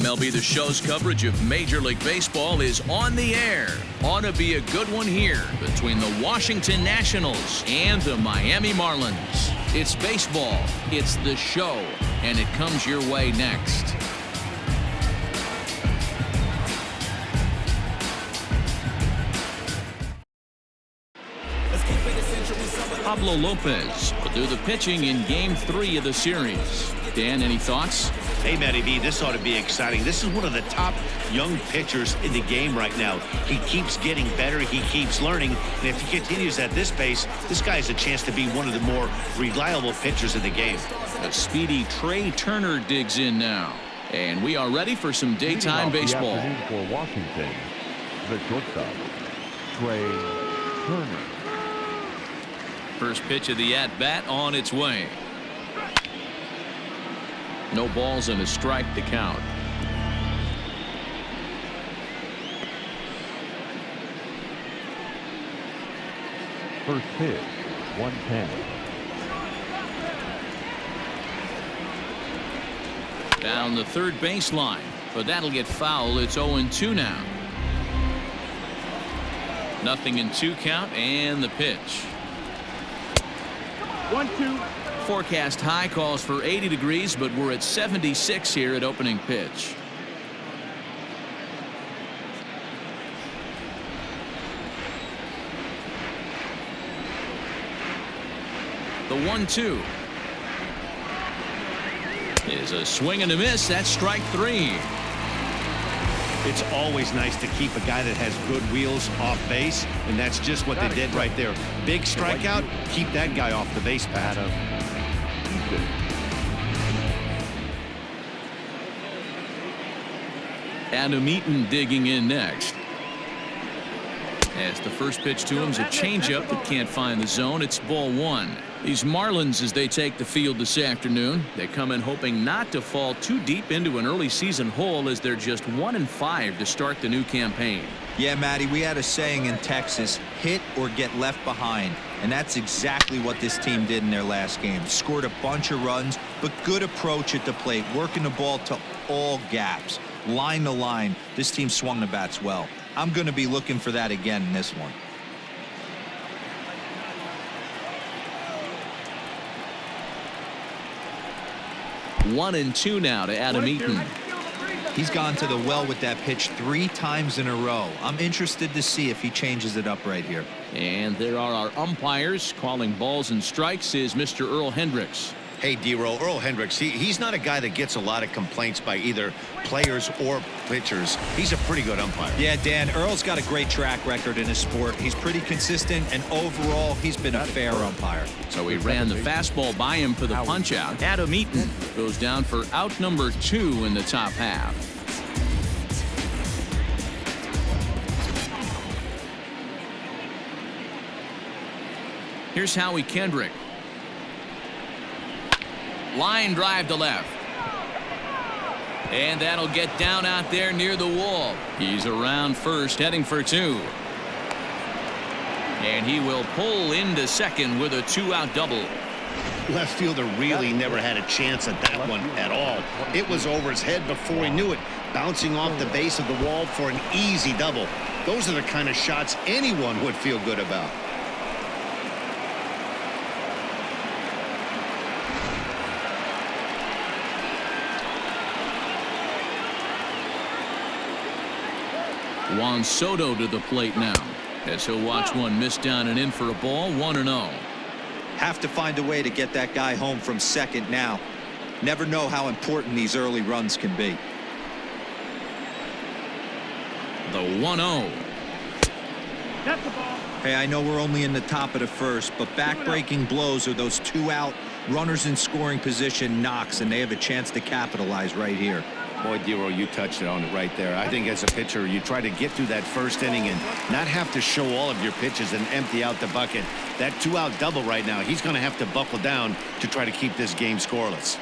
MLB The Show's coverage of Major League Baseball is on the air. Ought to be a good one here between the Washington Nationals and the Miami Marlins. It's baseball, it's The Show, and it comes your way next. Pablo Lopez will do the pitching in Game 3 of the series. Dan, any thoughts? Hey, Matty B, this ought to be exciting. This is one of the top young pitchers in the game right now. He keeps getting better. He keeps learning. And if he continues at this pace, this guy has a chance to be one of the more reliable pitchers in the game. A speedy Trey Turner digs in now. And we are ready for some daytime baseball. For Washington, the shortstop, Trey Turner. First pitch of the at-bat on its way. No balls and a strike to count. First pitch, 110. Down the third baseline, but that'll get foul. It's 0-2 now. Nothing in 2 count, and the pitch. 1-2. Forecast high calls for 80 degrees, but we're at 76 here at opening pitch. The 1-2 is a swing and a miss. That's strike 3. It's always nice to keep a guy that has good wheels off base, and that's just what they did right there. Big strikeout, keep that guy off the base path. Adam Eaton digging in next. As the first pitch to him is a changeup that can't find the zone. It's ball 1. These Marlins, as they take the field this afternoon, they come in hoping not to fall too deep into an early season hole, as they're just 1-5 to start the new campaign. Yeah, Matty, we had a saying in Texas, hit or get left behind. And that's exactly what this team did in their last game. Scored a bunch of runs, but good approach at the plate, working the ball to all gaps. Line to line, this team swung the bats well. I'm going to be looking for that again in this one. One and 2 now to Adam Eaton. He's gone to the well with that pitch 3 times in a row. I'm interested to see if he changes it up right here. And there are our umpires calling balls and strikes is Mr. Earl Hendricks. Hey, D-Roll, Earl Hendricks, he's not a guy that gets a lot of complaints by either players or pitchers. He's a pretty good umpire. Yeah, Dan, Earl's got a great track record in his sport. He's pretty consistent, and overall, he's been a fair umpire. So he ran the fastball by him for the punch-out. Adam Eaton goes down for out number 2 in the top half. Here's Howie Kendrick. Line drive to left. And that'll get down out there near the wall. He's around first, heading for 2. And he will pull into second with a 2-out double. Left fielder really never had a chance at that one at all. It was over his head before he knew it, bouncing off the base of the wall for an easy double. Those are the kind of shots anyone would feel good about. Juan Soto to the plate now, as he'll watch one miss down and in for a ball. 1-0. Have to find a way to get that guy home from second now. Never know how important these early runs can be. The 1-0. That's the ball. Hey, I know we're only in the top of the first, but back-breaking blows are those 2-out runners in scoring position knocks, and they have a chance to capitalize right here. Boy, D-Roll, you touched it on it right there. I think as a pitcher, you try to get through that first inning and not have to show all of your pitches and empty out the bucket. That 2-out double right now, he's going to have to buckle down to try to keep this game scoreless.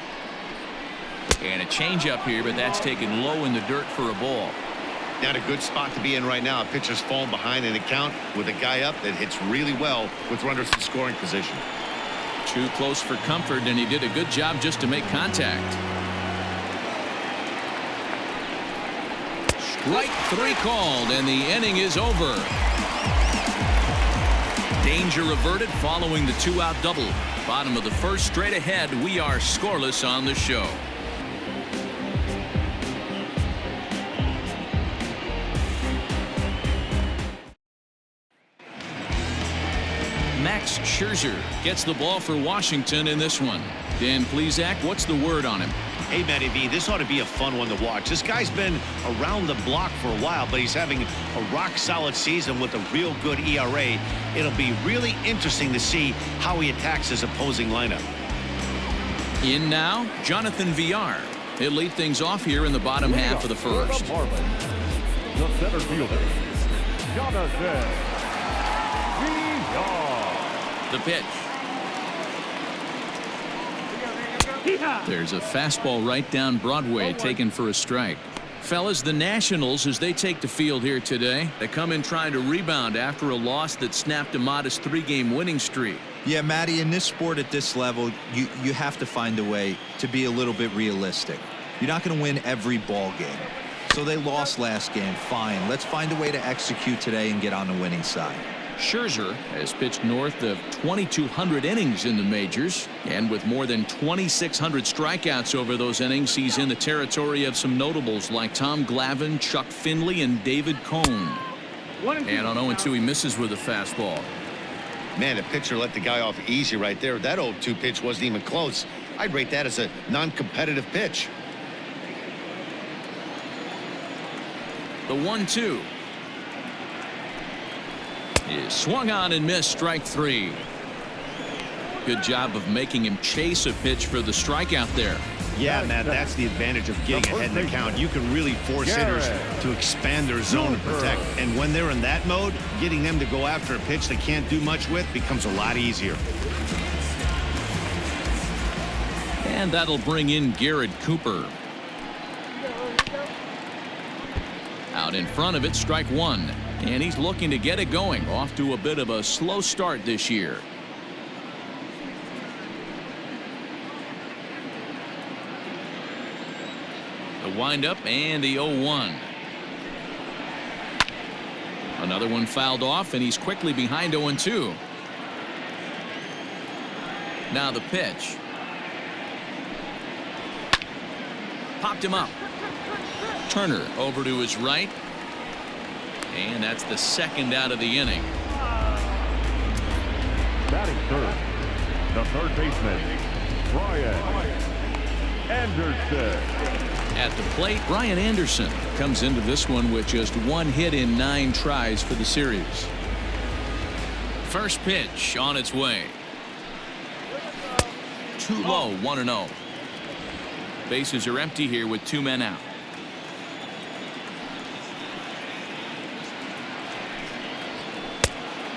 And a changeup here, but that's taken low in the dirt for a ball. Not a good spot to be in right now. A pitcher's falling behind in a count with a guy up that hits really well with runners in scoring position. Too close for comfort, and he did a good job just to make contact. Strike 3 called, and the inning is over. Danger averted following the 2-out double. Bottom of the first, straight ahead. We are scoreless on the show. Max Scherzer gets the ball for Washington in this one. Dan Plesac, what's the word on him? Hey, Matty V, this ought to be a fun one to watch. This guy's been around the block for a while, but he's having a rock-solid season with a real good ERA. It'll be really interesting to see how he attacks his opposing lineup. In now, Jonathan Villar. He'll lead things off here in the bottom half of the first. The Marlins, the center fielder, Jonathan Villar. The pitch. There's a fastball right down Broadway taken for a strike. Fellas, the Nationals, as they take the field here today, they come in trying to rebound after a loss that snapped a modest 3-game winning streak. Yeah, Matty, in this sport at this level, you have to find a way to be a little bit realistic. You're not going to win every ball game. So they lost last game. Fine. Let's find a way to execute today and get on the winning side. Scherzer has pitched north of 2,200 innings in the majors, and with more than 2,600 strikeouts over those innings, he's in the territory of some notables like Tom Glavine, Chuck Finley, and David Cone. And on 0-2, he misses with a fastball. Man, the pitcher let the guy off easy right there. That 0-2 pitch wasn't even close. I'd rate that as a non-competitive pitch. The 1-2 is swung on and missed. Strike 3. Good job of making him chase a pitch for the strikeout there. Yeah, Matt, that's the advantage of getting ahead in the count. You can really force hitters to expand their zone and protect. And when they're in that mode, getting them to go after a pitch they can't do much with becomes a lot easier. And that'll bring in Barrett Cooper. Out in front of it, strike 1. And he's looking to get it going. Off to a bit of a slow start this year. The windup and the 0-1. Another one fouled off, and he's quickly behind 0-2. Now the pitch. Popped him up. Turner over to his right. And that's the second out of the inning. Batting third, the third baseman, Brian Anderson. At the plate, Brian Anderson comes into this one with just 1 hit in 9 tries for the series. First pitch on its way. Too low, 1-0. Bases are empty here with 2 men out.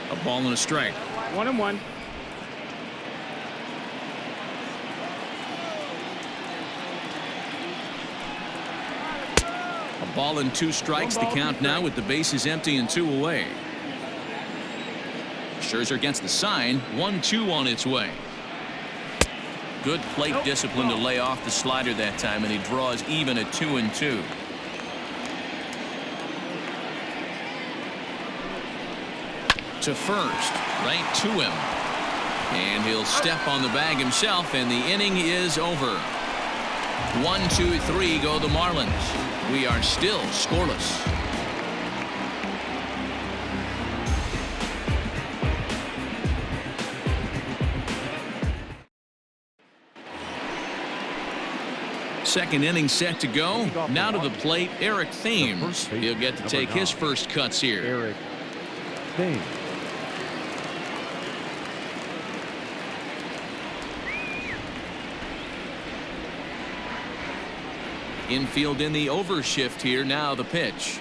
A ball and a strike. 1-1. A ball and 2 strikes. The count now with the bases empty and 2 away. Scherzer gets the sign. 1-2 on its way. Good plate discipline to lay off the slider that time, and he draws even at 2-2. To first, right to him, and he'll step on the bag himself, and the inning is over. 1-2-3 go the Marlins. We are still scoreless. Second inning set to go. Now to the plate, Eric Thames. He'll get to take his first cuts here. Eric Thames. Infield in the overshift here. Now the pitch.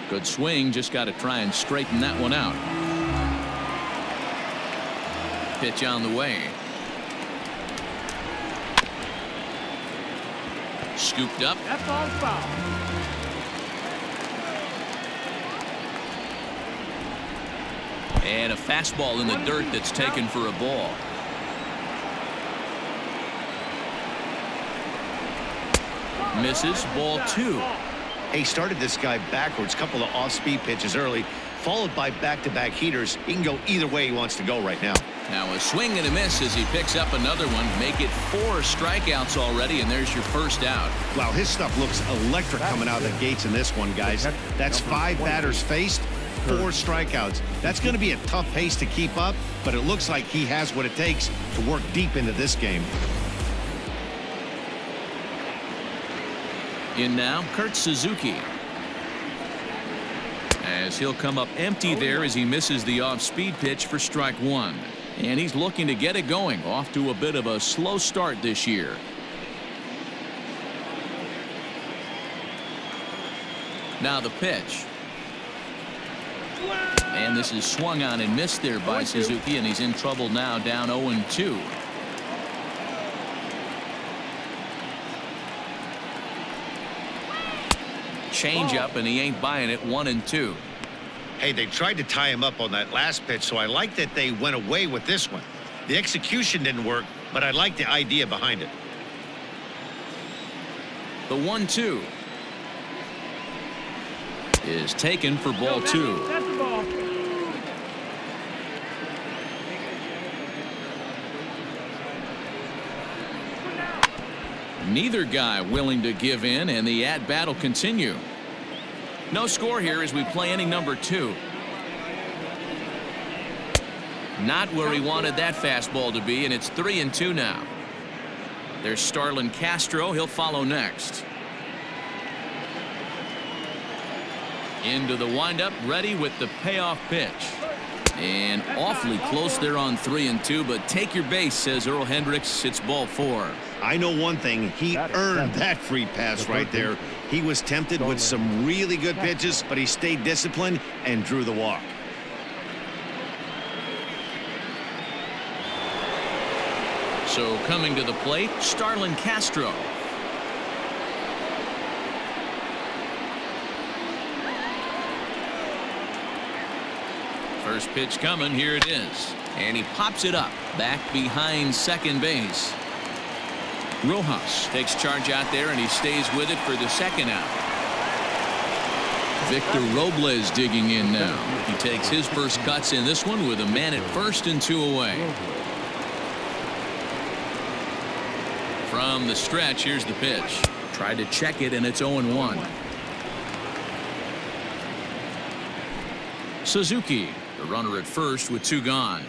Good swing. Just got to try and straighten that one out. Pitch on the way. Scooped up. That's all foul. And a fastball in the dirt that's taken for a ball. Misses. Ball 2. He started this guy backwards, couple of off-speed pitches early, followed by back-to-back heaters. He can go either way he wants to go right now. Now a swing and a miss as he picks up another one. Make it 4 strikeouts already, and there's your first out. Wow, his stuff looks electric coming out of the gates in this one, guys. That's 5 batters faced, 4 strikeouts. That's going to be a tough pace to keep up, but it looks like he has what it takes to work deep into this game. In now, Kurt Suzuki. As he'll come up empty there as he misses the off-speed pitch for strike 1. And he's looking to get it going. Off to a bit of a slow start this year. Now the pitch. And this is swung on and missed there by Suzuki, and he's in trouble now, down 0-2. Change up, and he ain't buying it. 1-2. Hey, they tried to tie him up on that last pitch, so I like that they went away with this one. The execution didn't work, but I like the idea behind it. The 1-2 is taken for ball 2. That's the ball. Neither guy willing to give in, and the at-bat will continue. No score here as we play inning number 2. Not where he wanted that fastball to be, and it's 3-2 now. There's Starlin Castro. He'll follow next. Into the windup, ready with the payoff pitch. And awfully close there on 3-2, but take your base, says Earl Hendricks. It's ball 4. I know one thing. He earned that free pass right there. He was tempted with some really good pitches, but he stayed disciplined and drew the walk. So coming to the plate, Starlin Castro. First pitch coming. Here it is. And he pops it up back behind second base. Rojas takes charge out there, and he stays with it for the second out. Victor Robles digging in now. He takes his first cuts in this one with a man at first and 2 away. From the stretch, here's the pitch. Tried to check it, and it's 0-1. Suzuki, the runner at first with 2 gone.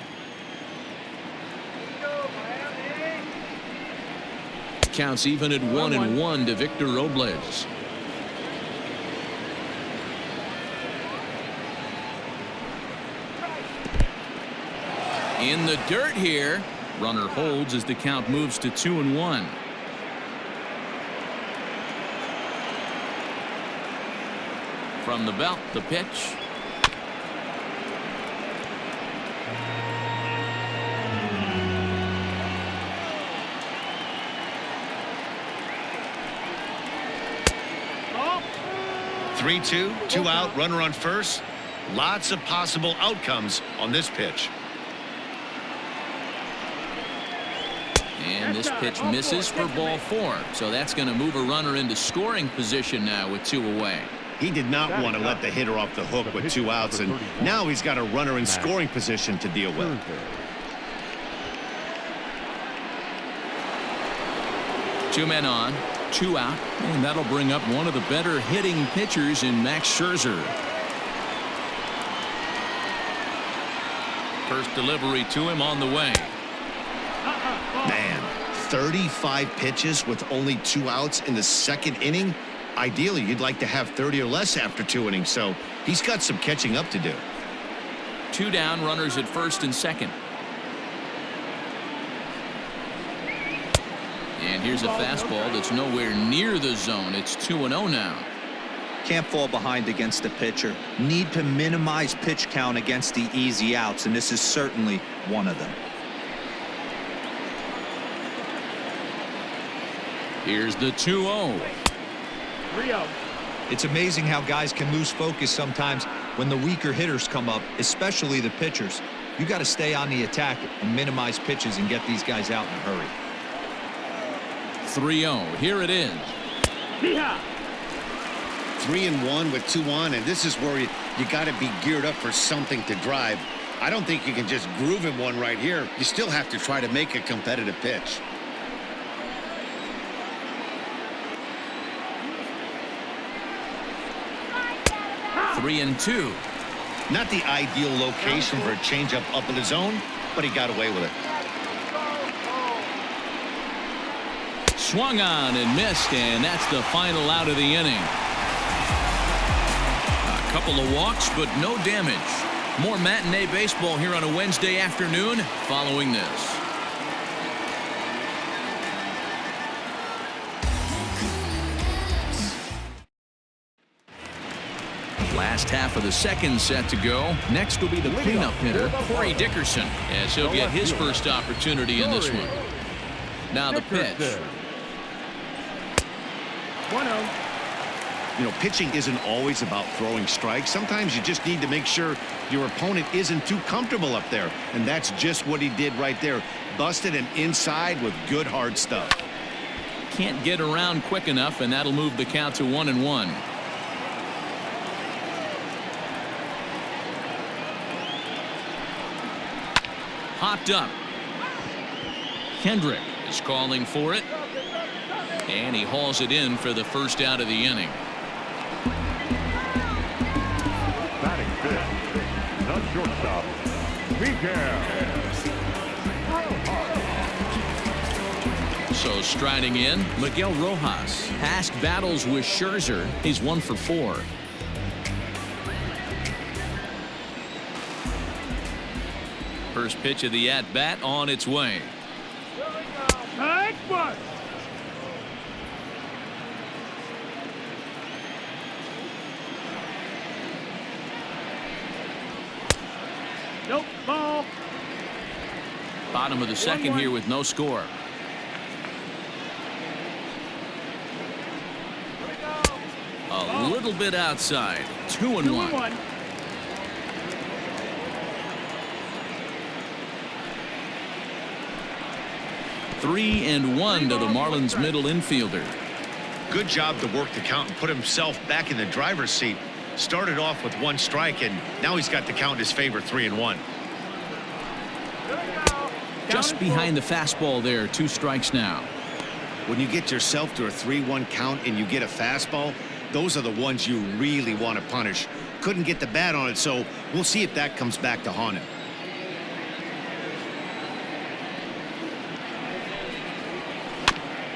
Counts even at 1-1 to Victor Robles. In the dirt here. Runner holds as the count moves to 2-1. From the belt, the pitch. Ball. 3-2, 2 out, runner on first. Lots of possible outcomes on this pitch. And this pitch misses for ball 4. So that's going to move a runner into scoring position now with 2 away. He did not want to let the hitter off the hook with 2 outs, and now he's got a runner in scoring position to deal with. 2 men on, 2 out, and that'll bring up one of the better hitting pitchers in Max Scherzer. First delivery to him on the way. Man, 35 pitches with only 2 outs in the second inning. Ideally, you'd like to have 30 or less after 2 innings, so he's got some catching up to do. 2 down, runners at first and second. And here's a fastball that's nowhere near the zone. It's 2-0 now. Can't fall behind against the pitcher. Need to minimize pitch count against the easy outs, and this is certainly one of them. Here's the 2-0. 3-0. It's amazing how guys can lose focus sometimes when the weaker hitters come up, especially the pitchers. You got to stay on the attack and minimize pitches and get these guys out in a hurry. 3-0. Here it is. Yeehaw. 3-1 with 2 on, and this is where you got to be geared up for something to drive. I don't think you can just groove him one right here. You still have to try to make a competitive pitch. Three and two. Not the ideal location for a changeup up in the zone, but he got away with it. Swung on and missed, and that's the final out of the inning. A couple of walks, but no damage. More matinee baseball here on a Wednesday afternoon following this. Last half of the second set to go. Next will be the cleanup hitter, Corey Dickerson, as he'll get his first opportunity in this one. Now the pitch. 1-0. You know, pitching isn't always about throwing strikes. Sometimes you just need to make sure your opponent isn't too comfortable up there. And that's just what he did right there. Busted him inside with good hard stuff. Can't get around quick enough, and that'll move the count to 1-1. Hopped up. Kendrick is calling for it. And he hauls it in for the first out of the inning. Batting fifth, the shortstop, Miguel. So striding in, Miguel Rojas. Past battles with Scherzer. He's 1 for 4. First pitch of the at-bat on its way. Nice one. Nope, ball. Bottom of the second here with no score. A little bit outside. 2-1. 3-1 to the Marlins middle infielder. Good job to work the count and put himself back in the driver's seat. Started off with 1 strike, and now he's got the count in his favor, 3-1. Just behind the fastball there, 2 strikes now. When you get yourself to a 3-1 count and you get a fastball, those are the ones you really want to punish. Couldn't get the bat on it, so we'll see if that comes back to haunt him.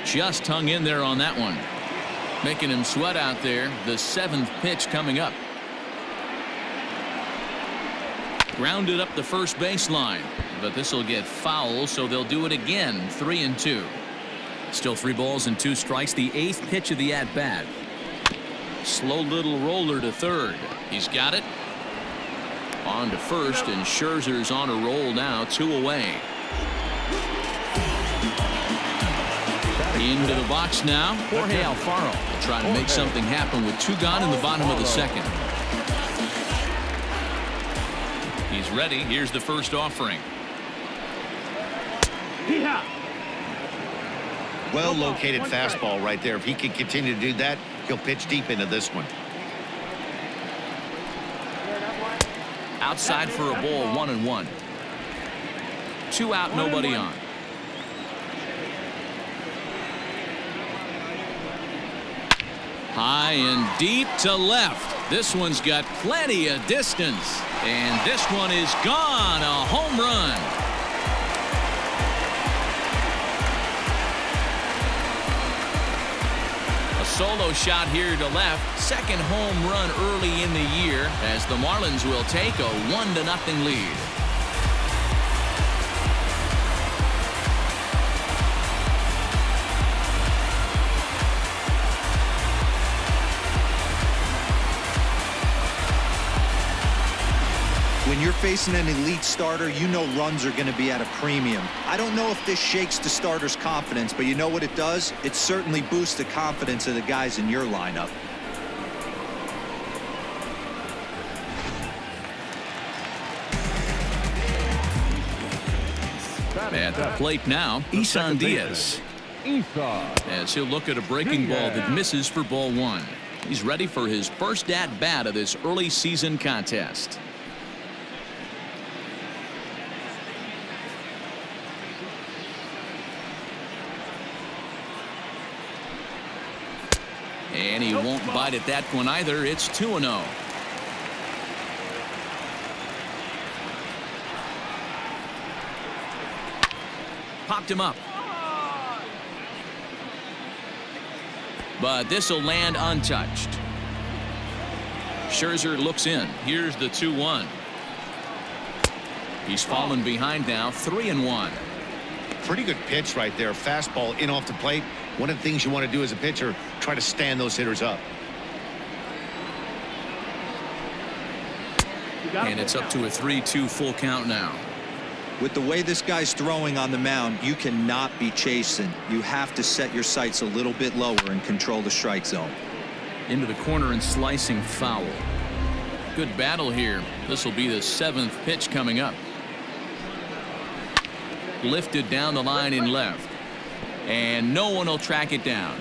Just hung in there on that one. Making him sweat out there. The 7th pitch coming up. Grounded up the first baseline. But this will get foul, so they'll do it again. 3-2. Still 3 balls and 2 strikes. The 8th pitch of the at-bat. Slow little roller to third. He's got it. On to first, and Scherzer's on a roll now. 2 away. Into the box now, Jorge Alfaro will try to make something happen with 2 gone in the bottom of the second. He's ready. Here's the first offering. Well located fastball right there. If he can continue to do that, he'll pitch deep into this one. Outside for a ball, 1-1. 2 out, nobody on. High and deep to left. This one's got plenty of distance. And this one is gone. A home run. A solo shot here to left. Second home run early in the year as the Marlins will take a 1-0 lead. When you're facing an elite starter, you know runs are going to be at a premium. I don't know if this shakes the starter's confidence, but you know what it does? It certainly boosts the confidence of the guys in your lineup. At the plate now, Isan Diaz. As he'll look at a breaking ball that misses for ball 1. He's ready for his first at-bat of this early season contest. And he won't bite at that one either. It's 2-0. Popped him up. But this will land untouched. Scherzer looks in. Here's the 2-1. He's fallen behind now, 3-1. Pretty good pitch right there. Fastball in off the plate. One of the things you want to do as a pitcher, try to stand those hitters up. And it's up to a 3-2 full count now. With the way this guy's throwing on the mound, you cannot be chasing. You have to set your sights a little bit lower and control the strike zone. Into the corner and slicing foul. Good battle here. This will be the 7th pitch coming up. Lifted down the line in left. And no one will track it down.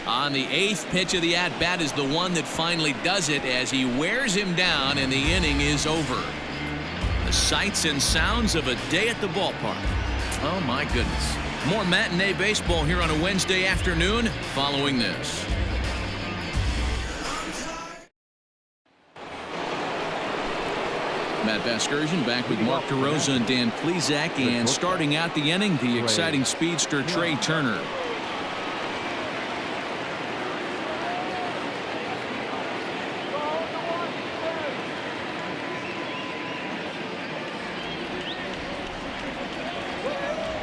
On the 8th pitch of the at-bat is the one that finally does it as he wears him down and the inning is over. The sights and sounds of a day at the ballpark. Oh my goodness. More matinee baseball here on a Wednesday afternoon following this. Matt Vasgersian back with Mark DeRosa and Dan Plesac, and starting out the inning, the exciting speedster Trey Turner.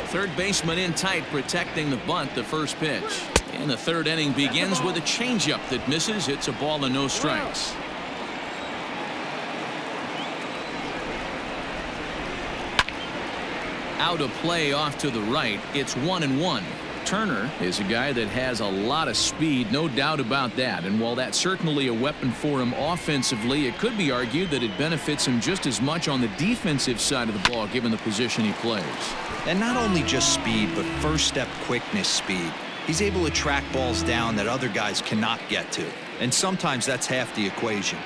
Third baseman in tight, protecting the bunt, the first pitch. And the third inning begins with a changeup that misses. It's a ball and no strikes. Out of play off to the right. It's 1-1. Turner is a guy that has a lot of speed, no doubt about that. And while that's certainly a weapon for him offensively, it could be argued that it benefits him just as much on the defensive side of the ball, given the position he plays. And not only just speed, but first step quickness speed. He's able to track balls down that other guys cannot get to. And sometimes that's half the equation.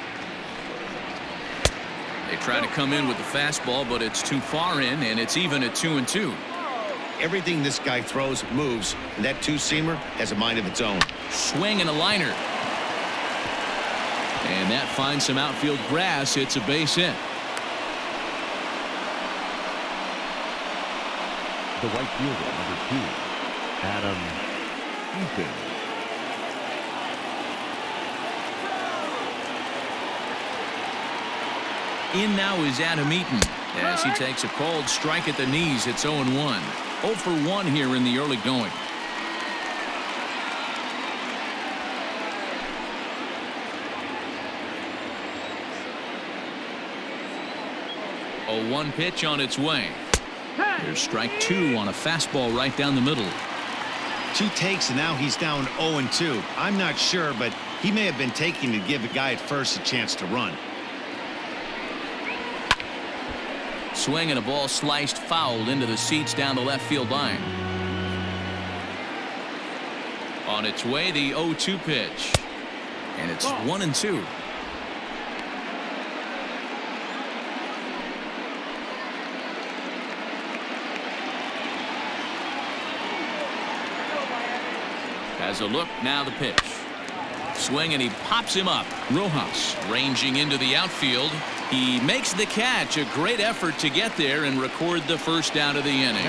They try to come in with the fastball, but it's too far in, and it's even at 2-2. Everything this guy throws moves, and that two-seamer has a mind of its own. Swing and a liner. And that finds some outfield grass. It's a base hit. The right fielder, number 2, Adam Eaton. In now is Adam Eaton as he takes a called strike at the knees. It's 0-1. 0 for 1 here in the early going. A 1 pitch on its way. There's strike 2 on a fastball right down the middle. 2 takes, and now he's down 0-2. I'm not sure, but he may have been taking to give a guy at first a chance to run. Swing and a ball sliced foul into the seats down the left field line. On its way, the 0-2 pitch. And it's 1-2. Has a look, now the pitch. Swing and he pops him up. Rojas ranging into the outfield. He makes the catch. A great effort to get there and record the first out of the inning.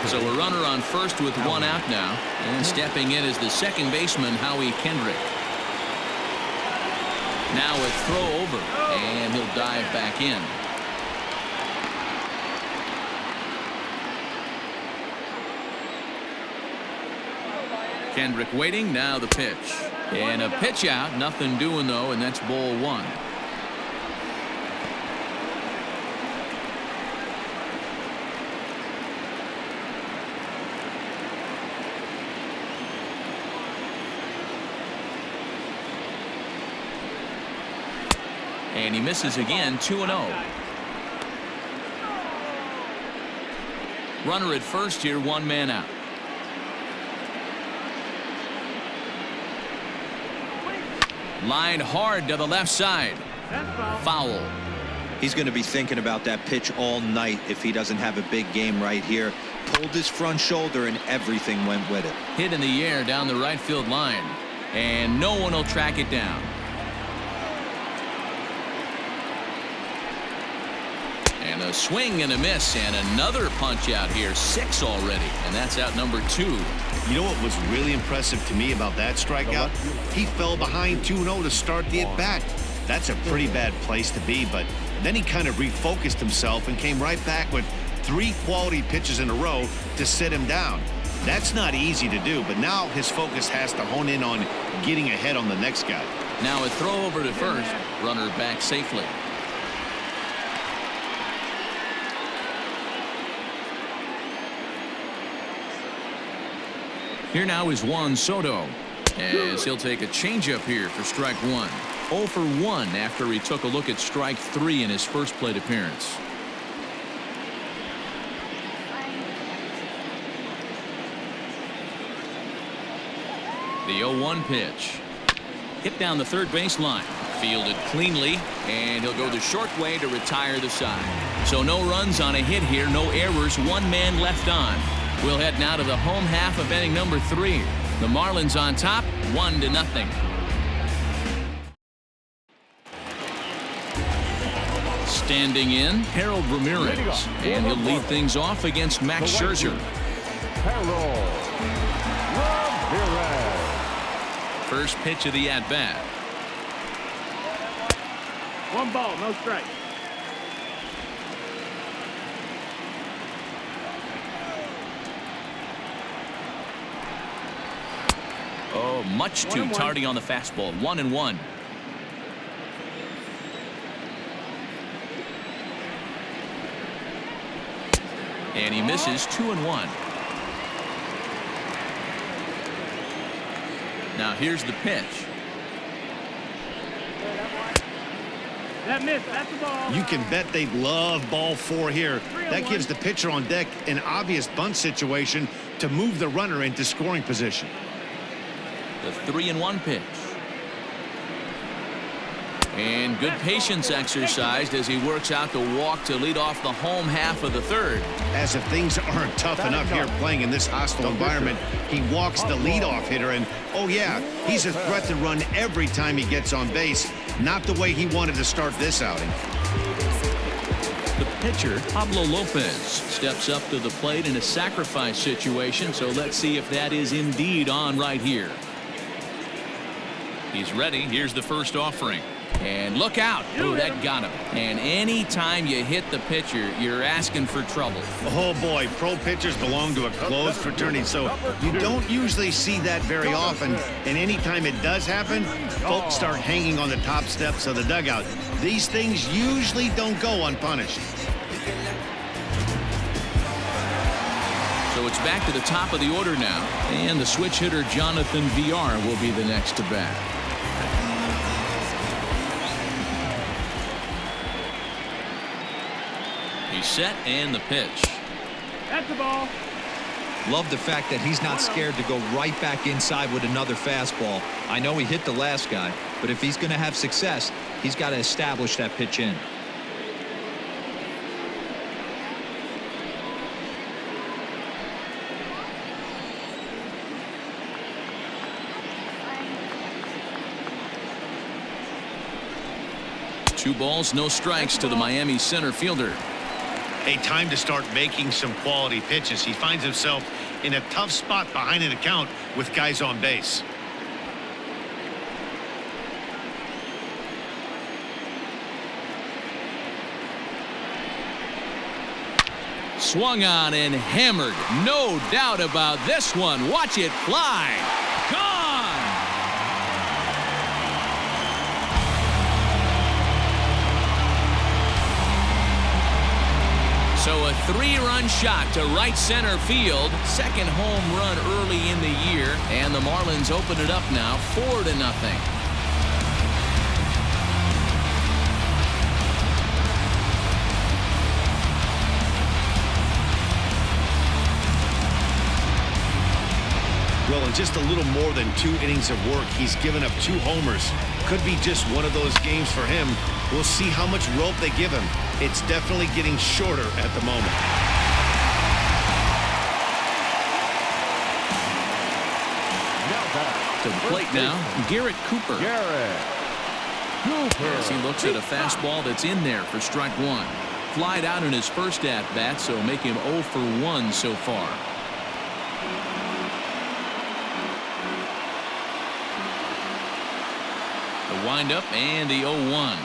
So a runner on first with 1 out now. And stepping in is the second baseman, Howie Kendrick. Now a throw over, and he'll dive back in. Kendrick waiting, now the pitch. And a pitch out, nothing doing though, and that's ball 1. And he misses again, 2-0. Runner at first here, one man out. Lined hard to the left side. Foul. He's going to be thinking about that pitch all night if he doesn't have a big game right here. Pulled his front shoulder and everything went with it. Hit in the air down the right field line. And no one will track it down. And a swing and a miss, and another punch out here. 6 already, and that's out number 2. You know what was really impressive to me about that strikeout? He fell behind 2-0 to start the at-bat. That's a pretty bad place to be, but then he kind of refocused himself and came right back with 3 quality pitches in a row to sit him down. That's not easy to do, but now his focus has to hone in on getting ahead on the next guy. Now a throw over to first. Runner back safely. Here now is Juan Soto, as he'll take a changeup here for strike 1. 0 for 1 after he took a look at strike 3 in his first plate appearance. The 0-1 pitch. Hit down the third baseline. Fielded cleanly, and he'll go the short way to retire the side. So no runs on a hit here, no errors, 1 man left on. We'll head now to the home half of inning number 3. The Marlins on top, 1-0. Standing in, Harold Ramirez, and he'll lead things off against Max Scherzer. Harold Ramirez. First pitch of the at-bat. 1 ball, no strike. Oh, much too tardy on the fastball. 1-1. And he misses. 2-1. Now here's the pitch. That miss, that's the ball. You can bet they love ball 4 here. That gives the pitcher on deck an obvious bunt situation to move the runner into scoring position. The 3-1 pitch. And good patience exercised as he works out the walk to lead off the home half of the third. As if things aren't tough enough here playing in this hostile environment, he walks the leadoff hitter, and oh yeah, he's a threat to run every time he gets on base. Not the way he wanted to start this outing. The pitcher, Pablo Lopez, steps up to the plate in a sacrifice situation, so let's see if that is indeed on right here. He's ready. Here's the first offering. And look out. Oh, that got him. And anytime you hit the pitcher, you're asking for trouble. Oh boy, pro pitchers belong to a closed fraternity, so you don't usually see that very often. And anytime it does happen, folks start hanging on the top steps of the dugout. These things usually don't go unpunished. So it's back to the top of the order now. And the switch hitter, Jonathan VR, will be the next to bat. He's set, and the pitch. That's the ball. Love the fact that he's not scared to go right back inside with another fastball. I know he hit the last guy, but if he's going to have success, he's got to establish that pitch in. Two balls, no strikes to the Miami center fielder. A time to start making some quality pitches. He finds himself in a tough spot behind an account with guys on base. Swung on and hammered. No doubt about this one. Watch it fly. Gone. So a 3-run shot to right center field. Second home run early in the year. And the Marlins open it up now 4-0. Well, in just a little more than 2 innings of work, he's given up 2 homers. Could be just one of those games for him. We'll see how much rope they give him. It's definitely getting shorter at the moment. To the plate now, Barrett Cooper. As he looks at a fastball that's in there for strike 1. Flied out in his first at-bat, so make him 0 for 1 so far. The windup and the 0-1.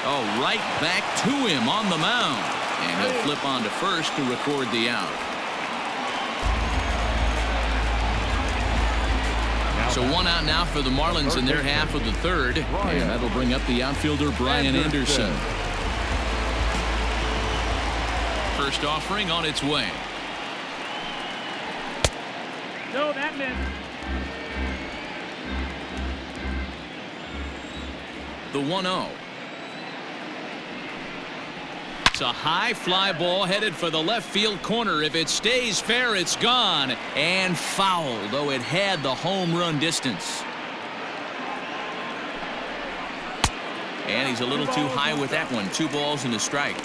Oh, right back to him on the mound. And he'll flip on to first to record the out. So 1 out now for the Marlins in their half of the third. And that'll bring up the outfielder Brian Anderson. First offering on its way. No, that missed. The 1-0. It's a high fly ball headed for the left field corner. If it stays fair, it's gone and foul, though it had the home run distance. And he's a little too high with that one. 2 balls and a strike.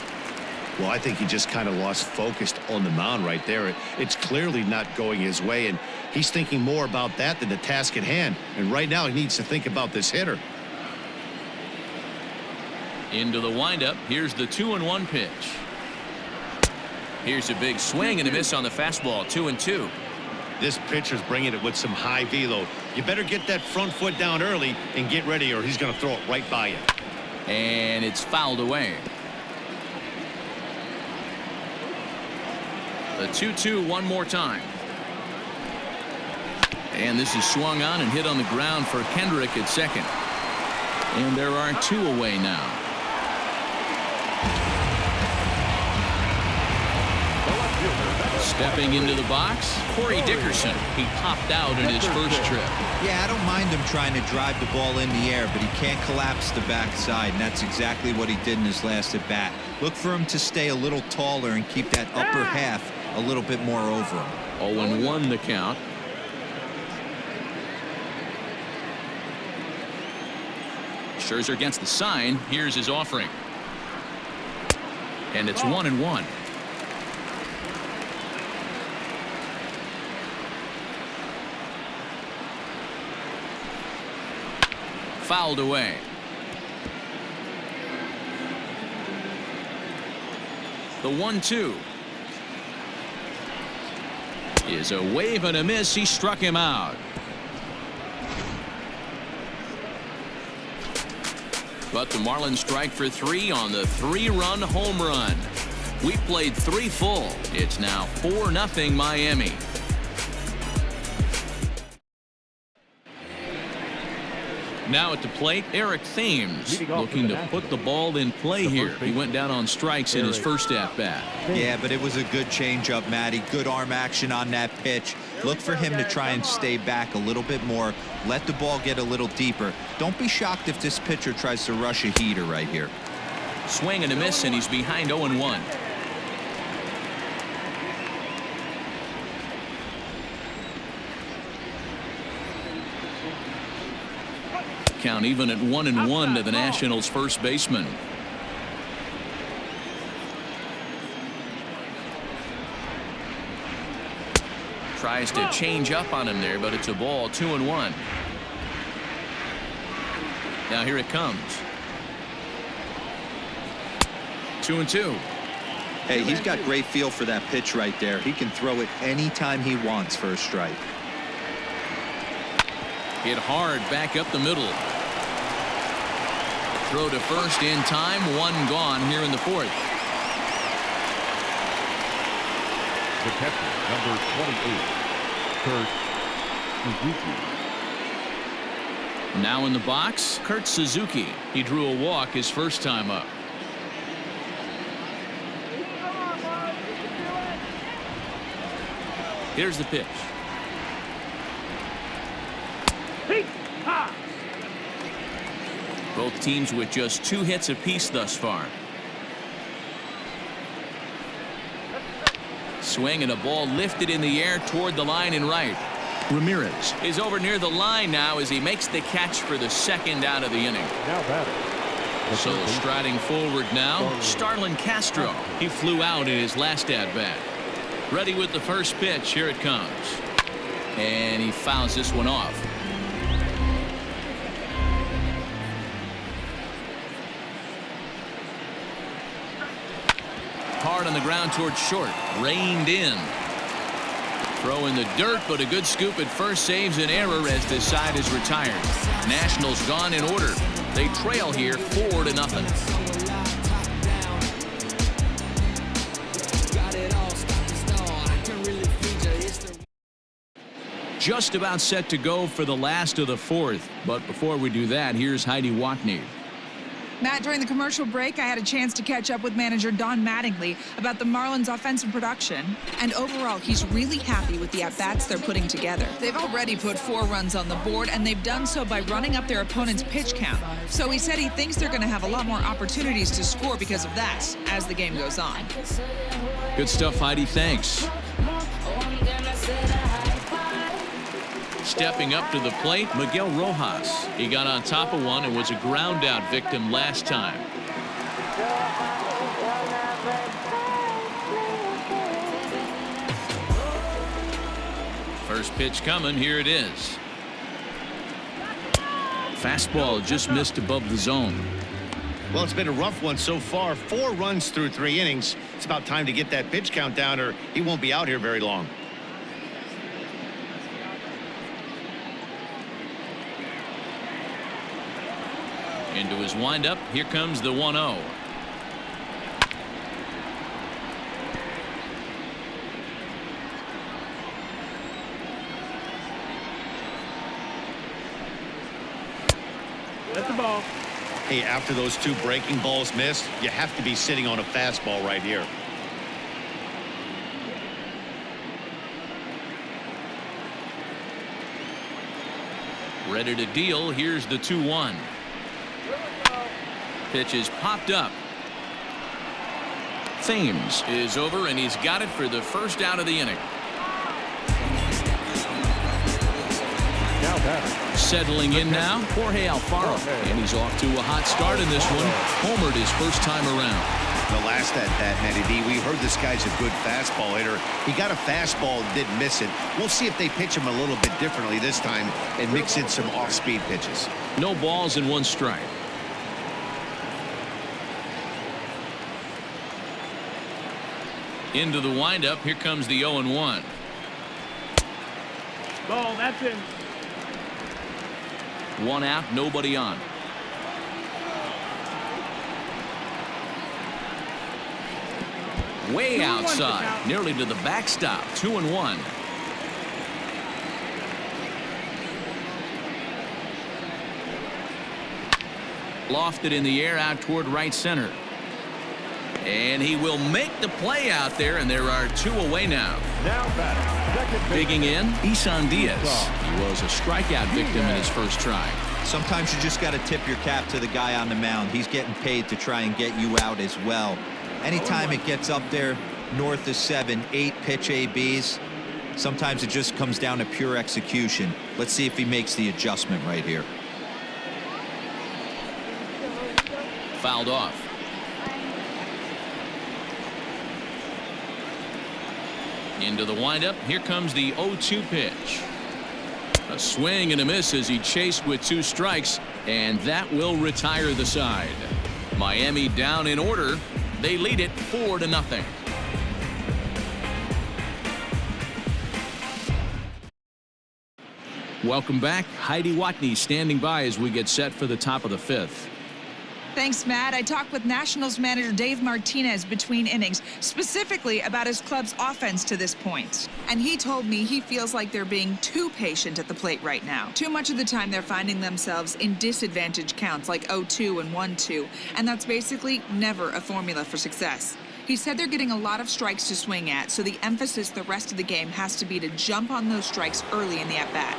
Well, I think he just kind of lost focus on the mound right there. It's clearly not going his way, and he's thinking more about that than the task at hand. And right now he needs to think about this hitter. Into the windup. Here's the 2-1 pitch. Here's a big swing and a miss on the fastball. 2-2. This pitcher's bringing it with some high velo. You better get that front foot down early and get ready, or he's going to throw it right by you. And it's fouled away. The 2-2 one more time. And this is swung on and hit on the ground for Kendrick at second. And there are 2 away now. Stepping into the box, Corey Dickerson. He popped out in his first trip. Yeah, I don't mind him trying to drive the ball in the air, but he can't collapse the backside, and that's exactly what he did in his last at bat. Look for him to stay a little taller and keep that upper half a little bit more over him. 0-1 the count. Scherzer against the sign. Here's his offering. And it's 1-1. Fouled away. The 1-2 is a wave and a miss. He struck him out. But the Marlins strike for 3 on the 3-run home run. We played 3 full. It's now 4-0 Miami. Now at the plate, Eric Thames looking to put the ball in play here. He went down on strikes in his first at-bat. Yeah, but it was a good changeup, Matty. Good arm action on that pitch. Look for him to try and stay back a little bit more. Let the ball get a little deeper. Don't be shocked if this pitcher tries to rush a heater right here. Swing and a miss, and he's behind 0-1. Count even at 1-1 to the Nationals' first baseman. Tries to change up on him there, but it's a ball. 2-1. Now here it comes. 2-2. Hey, he's got great feel for that pitch right there. He can throw it anytime he wants for a strike. Hit hard back up the middle. Throw to first in time. 1 gone here in the 4th. The catcher, number 28, Kurt Suzuki. Now in the box, Kurt Suzuki. He drew a walk his first time up. Here's the pitch. Both teams with just 2 hits apiece thus far. Swing and a ball lifted in the air toward the line and right. Ramirez is over near the line now as he makes the catch for the second out of the inning. Now batting. So striding forward now, Starlin Castro. He flew out in his last at-bat. Ready with the first pitch. Here it comes. And he fouls this one off. Hard on the ground towards short. Reined in. Throw in the dirt, but a good scoop at first saves an error as this side is retired. Nationals gone in order. They trail here 4-0. Just about set to go for the last of the fourth. But before we do that, here's Heidi Watney. Matt, during the commercial break, I had a chance to catch up with manager Don Mattingly about the Marlins' offensive production. And overall, he's really happy with the at-bats they're putting together. They've already put 4 runs on the board, and they've done so by running up their opponent's pitch count. So he said he thinks they're going to have a lot more opportunities to score because of that as the game goes on. Good stuff, Heidi. Thanks. Stepping up to the plate, Miguel Rojas. He got on top of one and was a ground out victim last time. First pitch coming. Here it is. Fastball just missed above the zone. Well, it's been a rough one so far. 4 runs through 3 innings. It's about time to get that pitch count down or he won't be out here very long. Into his windup. Here comes the 1-0. That's the ball. Hey, after those 2 breaking balls missed, you have to be sitting on a fastball right here. Ready to deal. Here's the 2-1. Pitch is popped up. Thames is over, and he's got it for the first out of the inning. Now batting. Settling in now, Jorge Alfaro. And he's off to a hot start in this one. Homered his first time around. The last at-bat, Matty D, we heard this guy's a good fastball hitter. He got a fastball and didn't miss it. We'll see if they pitch him a little bit differently this time and mix in some off-speed pitches. No balls and 1 strike. Into the windup. Here comes the 0-1. Ball, that's in. 1 out, nobody on. Way outside, nearly to the backstop. 2-1. Lofted in the air out toward right center. And he will make the play out there, and there are 2 away now. Now batting. Second Digging in, Isan Diaz. He was a strikeout victim in his first try. Sometimes you just got to tip your cap to the guy on the mound. He's getting paid to try and get you out as well. Anytime it gets up there north of 7, 8 pitch ABs, sometimes it just comes down to pure execution. Let's see if he makes the adjustment right here. Fouled off. Into the windup. Here comes the 0-2 pitch. A swing and a miss as he chased with 2 strikes, and that will retire the side. Miami down in order. They lead it 4-0. Welcome back. Heidi Watney standing by as we get set for the top of the 5th. Thanks, Matt. I talked with Nationals manager Dave Martinez between innings, specifically about his club's offense to this point. And he told me he feels like they're being too patient at the plate right now. Too much of the time they're finding themselves in disadvantage counts like 0-2 and 1-2, and that's basically never a formula for success. He said they're getting a lot of strikes to swing at, so the emphasis the rest of the game has to be to jump on those strikes early in the at-bat.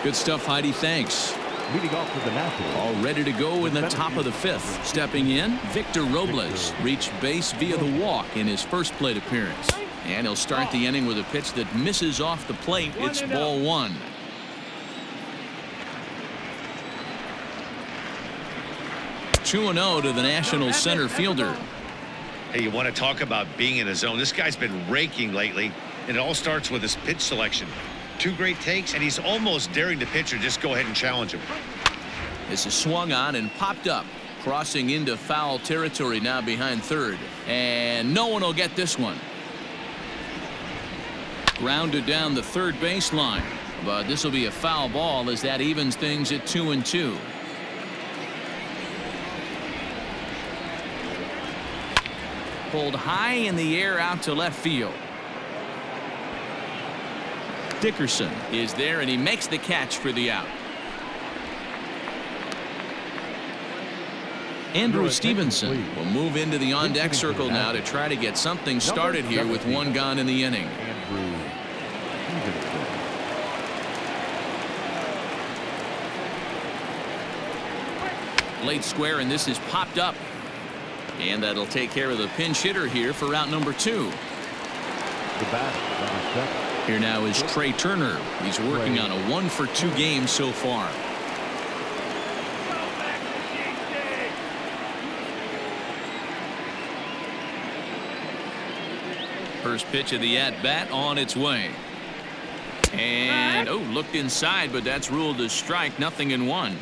Good stuff, Heidi. Thanks. Leading off for the Nationals. All ready to go in the top of the 5th. Stepping in, Victor Robles reached base via the walk in his first plate appearance. And he'll start the inning with a pitch that misses off the plate. It's ball one. Two and 0 to the Nationals center fielder. Hey, you want to talk about being in a zone? This guy's been raking lately, and it all starts with his pitch selection. Two great takes, and he's almost daring the pitcher just go ahead and challenge him. This is swung on and popped up, crossing into foul territory now behind third, and no one will get this one. Grounded down the third baseline, but this will be a foul ball as that evens things at 2-2. Pulled high in the air out to left field. Dickerson is there, and he makes the catch for the out. Andrew Stevenson will move into the on-deck circle now to try to get something started here with one gone in the inning. Late square, and this is popped up. And that'll take care of the pinch hitter here for route number 2. Here now is Trey Turner. He's working on a 1-for-2 game so far. First pitch of the at-bat on its way. And, looked inside, but that's ruled a strike. 0-1.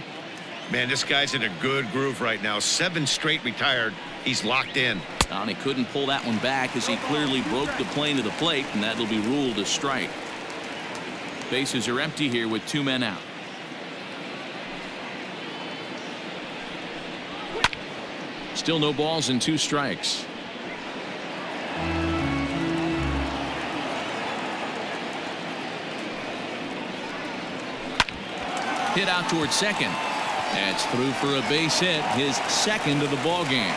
Man, this guy's in a good groove right now. 7 straight retired. He's locked in. And he couldn't pull that one back as he clearly broke the plane to the plate, and that'll be ruled a strike. Bases are empty here with 2 men out. Still no balls and 2 strikes. Hit out towards second. That's through for a base hit, his second of the ball game.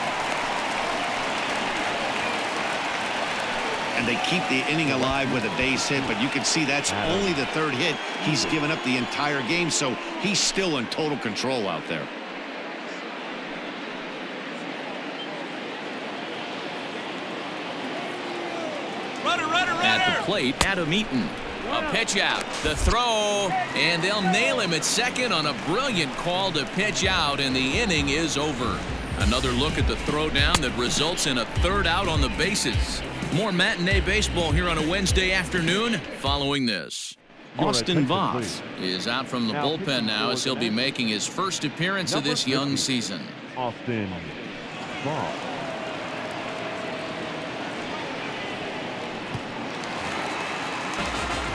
And they keep the inning alive with a base hit, but you can see that's only the 3rd hit he's given up the entire game, so he's still in total control out there. At the plate, Adam Eaton. A pitch out, the throw, and they'll nail him at second on a brilliant call to pitch out, and the inning is over. Another look at the throwdown that results in a 3rd out on the bases. More matinee baseball here on a Wednesday afternoon following this. Austin Voth is out from the bullpen now as he'll be making his first appearance of this young season. Austin Voth.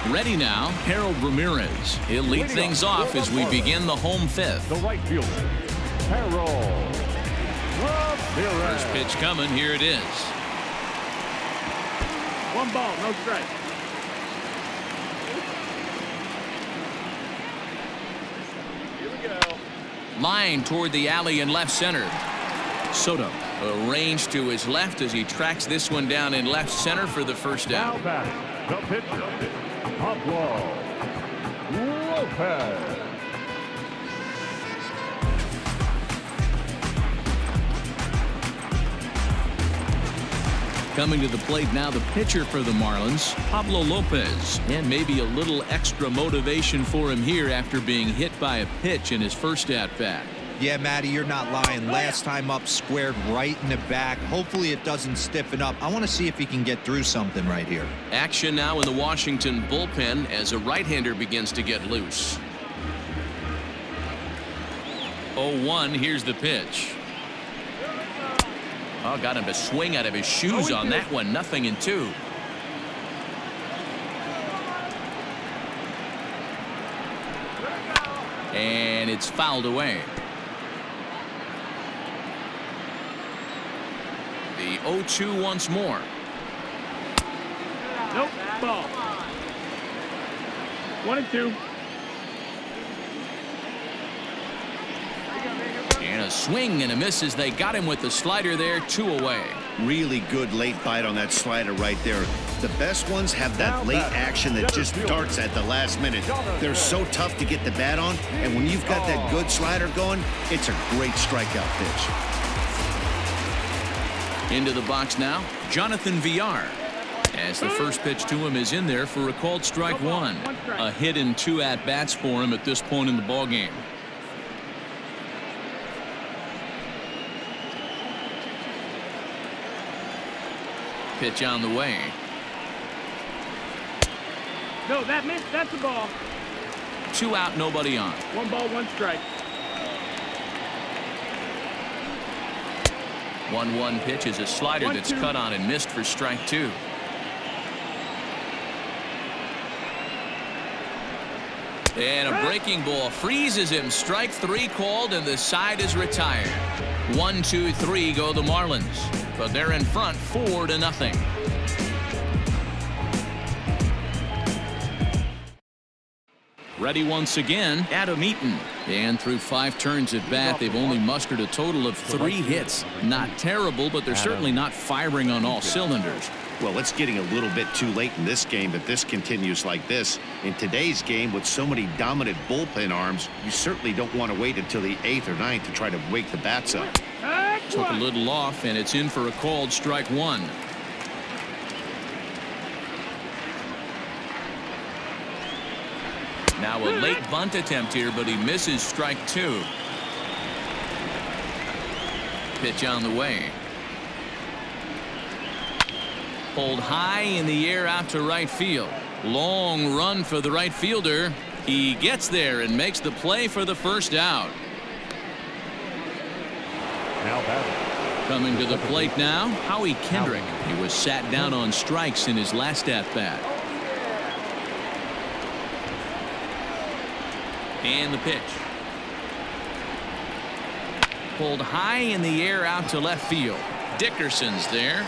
Ready now, Harold Ramirez. He'll lead things off as we begin the home 5th. The right fielder, Harold Ramirez. First pitch coming. Here it is. 1 ball, no strike. Here we go. Line toward the alley in left center. Soto arranged to his left as he tracks this one down in left center for the first Now out. batting, the pitcher, Pablo Lopez. Coming to the plate now, the pitcher for the Marlins, Pablo Lopez. And maybe a little extra motivation for him here after being hit by a pitch in his first at-bat. Yeah, Matty, you're not lying. Last time up, squared right in the back. Hopefully it doesn't stiffen up. I want to see if he can get through something right here. Action now in the Washington bullpen as a right-hander begins to get loose. 0-1, here's the pitch. Oh, got him to swing out of his shoes on that one. 0-2. And it's fouled away. The 0-2 once more. Nope, ball. 1-2. And a swing and a miss as they got him with the slider there. 2 away. Really good late bite on that slider right there. The best ones have that late action that just darts at the last minute. They're so tough to get the bat on, and when you've got that good slider going, it's a great strikeout pitch. Into the box now, Jonathan Villar. As the first pitch to him is in there for a called strike one. A hit and 2 at-bats for him at this point in the ballgame. Pitch on the way. No, that's a ball. 2 out, nobody on. 1 ball, 1 strike. 1-1 pitch is a slider that's cut on and missed for strike 2. And a breaking ball freezes him. Strike 3 called, and the side is retired. 1-2-3 go the Marlins, but they're in front 4-0. Ready once again, Adam Eaton. And through 5 turns at bat, they've only mustered a total of 3 hits. Not terrible, but they're certainly not firing on all cylinders. Well, it's getting a little bit too late in this game if this continues like this. In today's game, with so many dominant bullpen arms, you certainly don't want to wait until the 8th or 9th to try to wake the bats up. Took a little off, and it's in for a called strike 1. Now a late bunt attempt here, but he misses strike 2. Pitch on the way. Pulled high in the air out to right field. Long run for the right fielder. He gets there and makes the play for the first out. Now batting. Coming to the plate now, Howie Kendrick. He was sat down on strikes in his last at-bat. And the pitch. Pulled high in the air out to left field. Dickerson's there.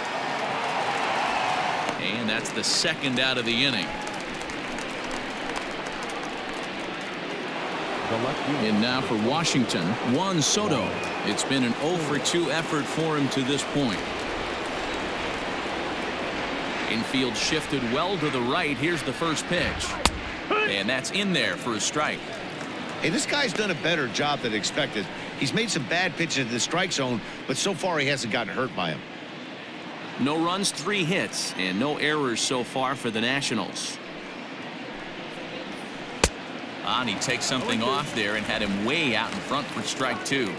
And that's the second out of the inning. And now for Washington, Juan Soto. It's been an 0-for-2 effort for him to this point. Infield shifted well to the right. Here's the first pitch. And that's in there for a strike. Hey, this guy's done a better job than expected. He's made some bad pitches in the strike zone, but so far he hasn't gotten hurt by him. No runs, 3 hits, and no errors so far for the Nationals. And he takes something off there and had him way out in front for strike 2.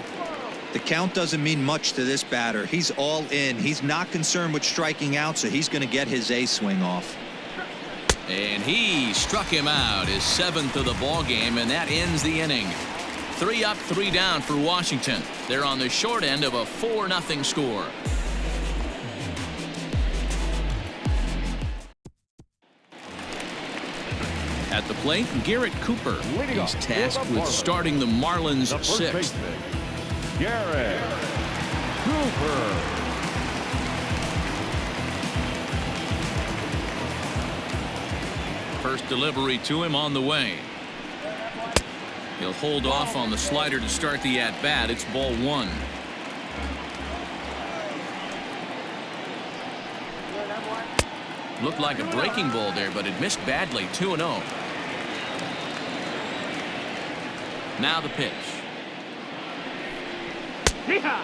The count doesn't mean much to this batter. He's all in. He's not concerned with striking out, so he's going to get his A swing off. And he struck him out, his 7th of the ball game, and that ends the inning. 3 up, 3 down for Washington. They're on the short end of a 4-0 score. At the plate, Barrett Cooper. He's tasked with starting the Marlins 6th. Barrett Cooper. First delivery to him on the way. He'll hold off on the slider to start the at-bat. It's ball 1. Looked like a breaking ball there, but it missed badly. 2-0. Now the pitch.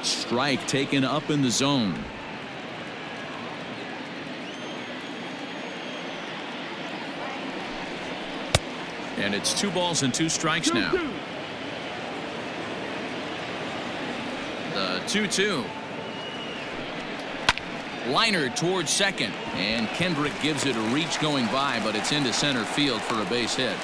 Strike taken up in the zone. And it's 2 balls and 2 strikes now. The 2-2. Liner towards second, and Kendrick gives it a reach going by, but it's into center field for a base hit.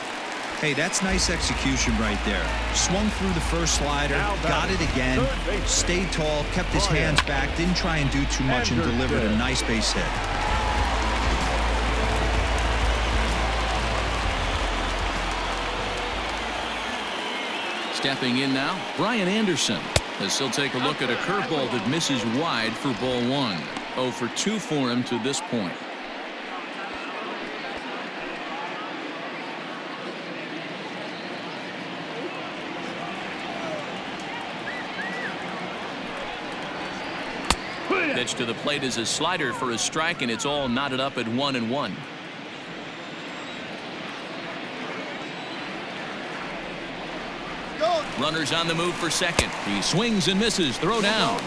Hey, that's nice execution right there. Swung through the first slider, got it again, stayed tall, kept his hands back, didn't try and do too much, and delivered a nice base hit. Stepping in now, Brian Anderson, as he'll take a look at a curveball that misses wide for ball 1. 0-for-2 for him to this point. Pitch to the plate is a slider for a strike, and it's all knotted up at 1-1. Runners on the move for second. He swings and misses. Throw down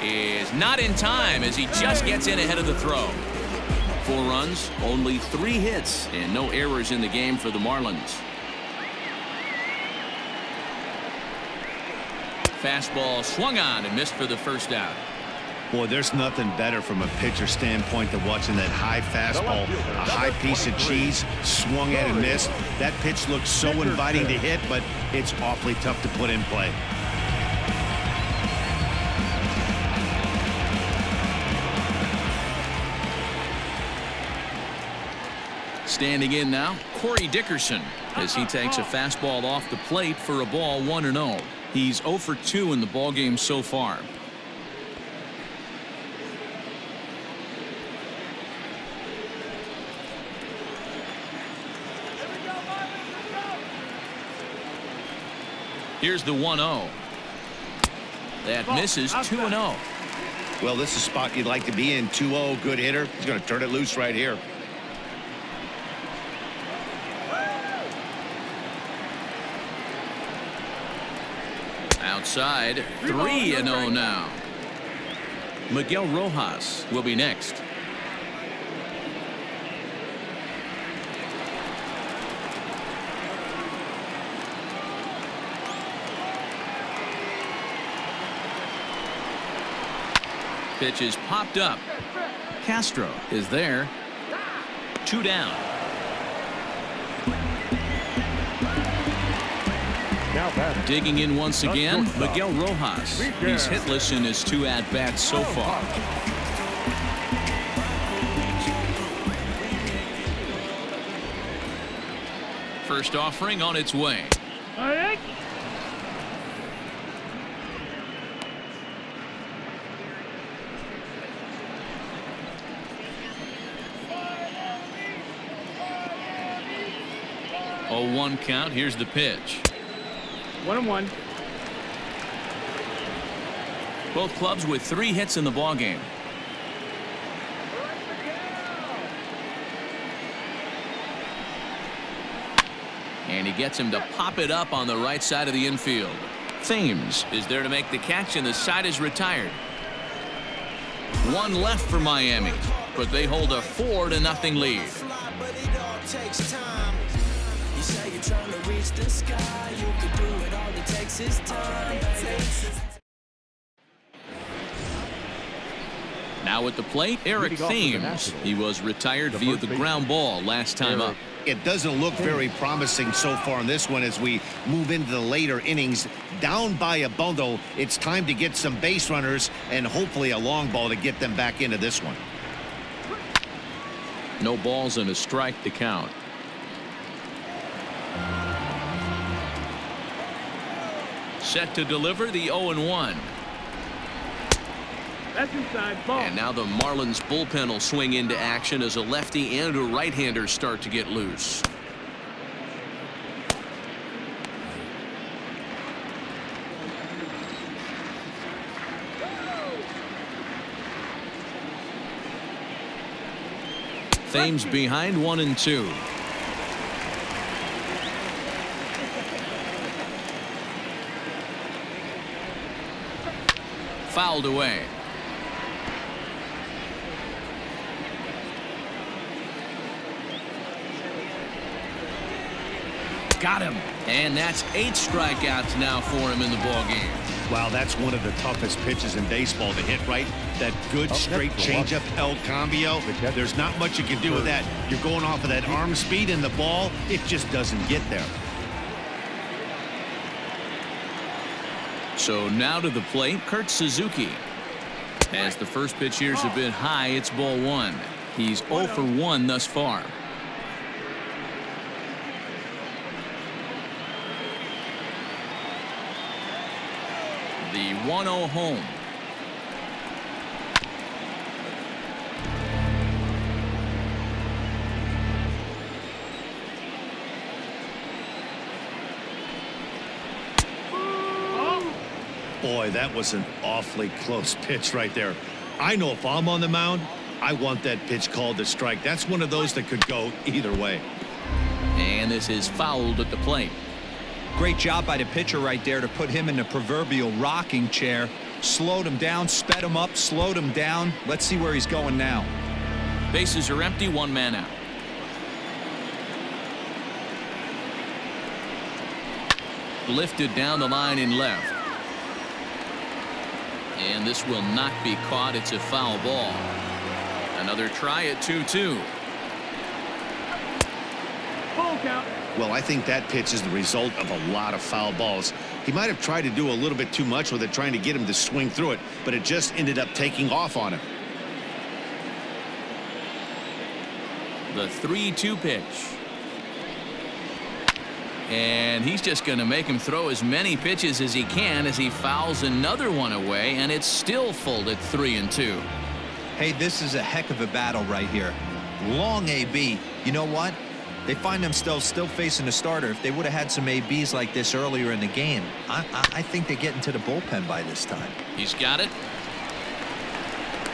is not in time as he just gets in ahead of the throw. 4 runs, only 3 hits, and no errors in the game for the Marlins. Fastball swung on and missed for the first out. Boy, there's nothing better from a pitcher standpoint than watching that high fastball, a high piece of cheese, swung at and missed. That pitch looks so inviting to hit, but it's awfully tough to put in play. Standing in now, Corey Dickerson, as he takes a fastball off the plate for a ball 1-0. He's 0 for 2 in the ballgame so far. Here's the 1-0. That misses 2-0. Well, this is a spot you'd like to be in. 2-0, good hitter. He's going to turn it loose right here. Outside, 3-0 now. Miguel Rojas will be next. Pitch is popped up. Castro is there. 2 down. Digging in once again, Miguel Rojas. He's hitless in his 2 at-bats so far. First offering on its way. All right. Oh, 1 count. Here's the pitch. 1-1. Both clubs with 3 hits in the ballgame. And he gets him to pop it up on the right side of the infield. Thames is there to make the catch, and the side is retired. 1 left for Miami, but they hold a 4-0 lead. Trying to reach the sky, you can do it, all it takes is time. Now at the plate, Eric Thames. He was retired via the ground ball last time up. It doesn't look very promising so far in this one as we move into the later innings. Down by a bundle, it's time to get some base runners and hopefully a long ball to get them back into this one. No balls and a strike to count. Set to deliver the 0-1. That's inside ball. And now the Marlins bullpen will swing into action as a lefty and a right-hander start to get loose. Thames behind 1-2. Fouled away. Got him. And that's 8 strikeouts now for him in the ballgame. Wow, that's one of the toughest pitches in baseball to hit, right? That good straight changeup El Cambio. There's not much you can do with that. You're going off of that arm speed, and the ball, it just doesn't get there. So now to the plate, Kurt Suzuki. As the first pitch here's a bit high, it's ball 1. He's 0 for 1 thus far. The 1-0 home. Boy, that was an awfully close pitch right there. I know if I'm on the mound, I want that pitch called a strike. That's one of those that could go either way. And this is fouled at the plate. Great job by the pitcher right there to put him in the proverbial rocking chair. Slowed him down, sped him up, slowed him down. Let's see where he's going now. Bases are empty, one man out. Lifted down the line in left. And this will not be caught. It's a foul ball. Another try at 2-2. Full count. Well, I think that pitch is the result of a lot of foul balls. He might have tried to do a little bit too much with it, trying to get him to swing through it, but it just ended up taking off on him. The 3-2 pitch. And he's just going to make him throw as many pitches as he can as he fouls another one away, and it's still full at 3-2. Hey, this is a heck of a battle right here. Long AB. You know what? They find themselves still facing a starter. If they would have had some ABs like this earlier in the game, I think they get into the bullpen by this time. He's got it.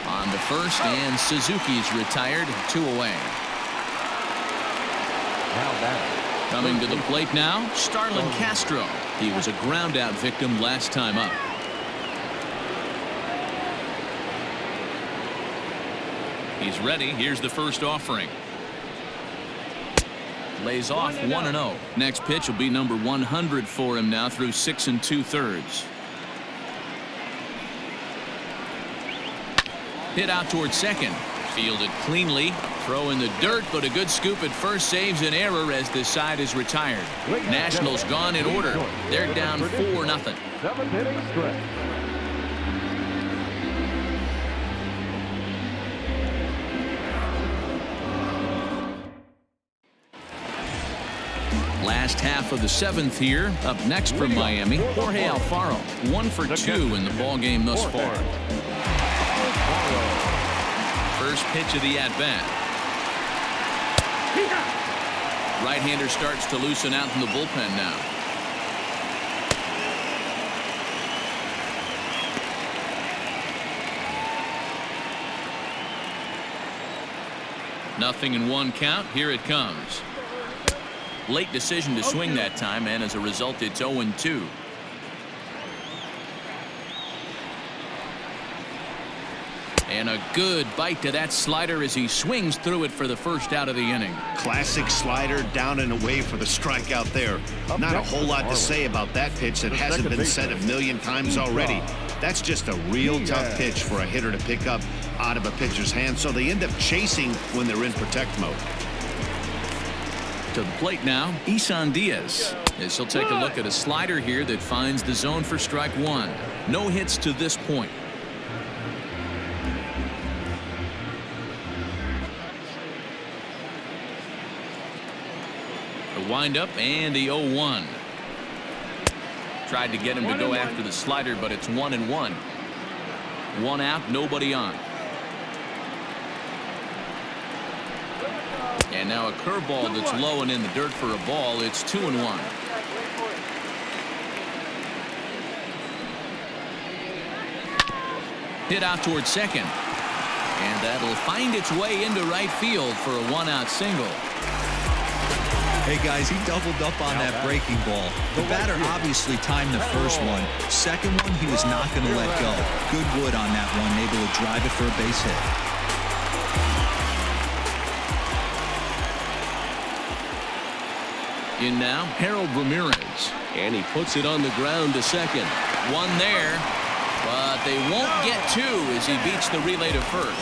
On the first, and Suzuki's retired, 2 away. Now back. Coming to the plate now, Starlin Castro. He was a ground-out victim last time up. He's ready. Here's the first offering. Lays off 1-0. Next pitch will be number 100 for him now through 6 2/3. Hit out towards second. Fielded cleanly. Throw in the dirt, but a good scoop at first saves an error as this side is retired. Nationals gone in order. They're down 4-0. 7th inning stretch. Last half of the 7th here. Up next from Miami, Jorge Alfaro. 1 for 2 in the ball game thus far. First pitch of the at-bat. Right-hander starts to loosen out in the bullpen now. Nothing in 1 count. Here it comes. Late decision to swing that time, and as a result, it's 0-2. And a good bite to that slider as he swings through it for the first out of the inning. Classic slider, down and away for the strikeout there. Not a whole lot to say about that pitch that hasn't been said a million times already. That's just a real tough pitch for a hitter to pick up out of a pitcher's hand, so they end up chasing when they're in protect mode. To the plate now, Isan Diaz, as he'll take a look at a slider here that finds the zone for strike 1. No hits to this point. The windup and the 0-1. Tried to get him to go after the slider, but it's 1-1. 1 out, nobody on. And now a curveball that's low and in the dirt for a ball. It's 2-1. Hit out towards second. And that'll find its way into right field for a 1-out single. Hey guys, he doubled up on that breaking ball. The batter obviously timed the first one. Second one, he was not going to let go. Good wood on that one, able to drive it for a base hit. In now, Harold Ramirez. And he puts it on the ground to second. 1 there, but they won't get 2 as he beats the relay to first.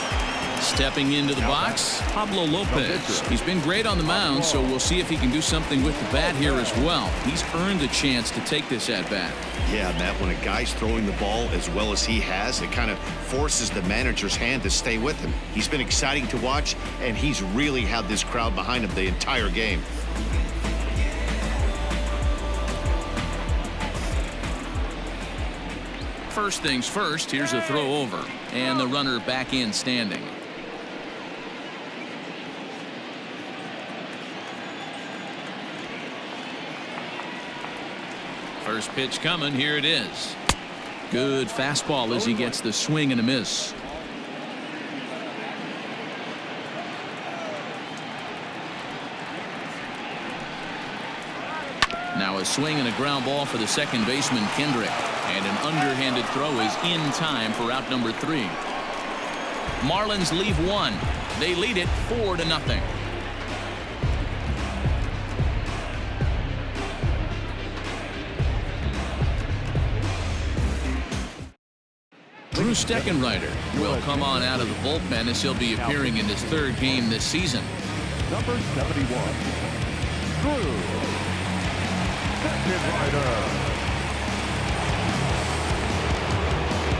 Stepping into the box, Pablo Lopez. He's been great on the mound, so we'll see if he can do something with the bat here as well. He's earned the chance to take this at-bat. Yeah, Matt, when a guy's throwing the ball as well as he has, it kind of forces the manager's hand to stay with him. He's been exciting to watch, and he's really had this crowd behind him the entire game. First things first, here's a throw over, and the runner back in standing. First pitch coming. Here it is. Good fastball as he gets the swing and a miss. Now a swing and a ground ball for the second baseman Kendrick, and an underhanded throw is in time for out number 3. Marlins leave 1. They lead it 4-0. Drew Steckenrider will come on out of the bullpen as he'll be appearing in his 3rd game this season. Number 71, Drew Steckenrider.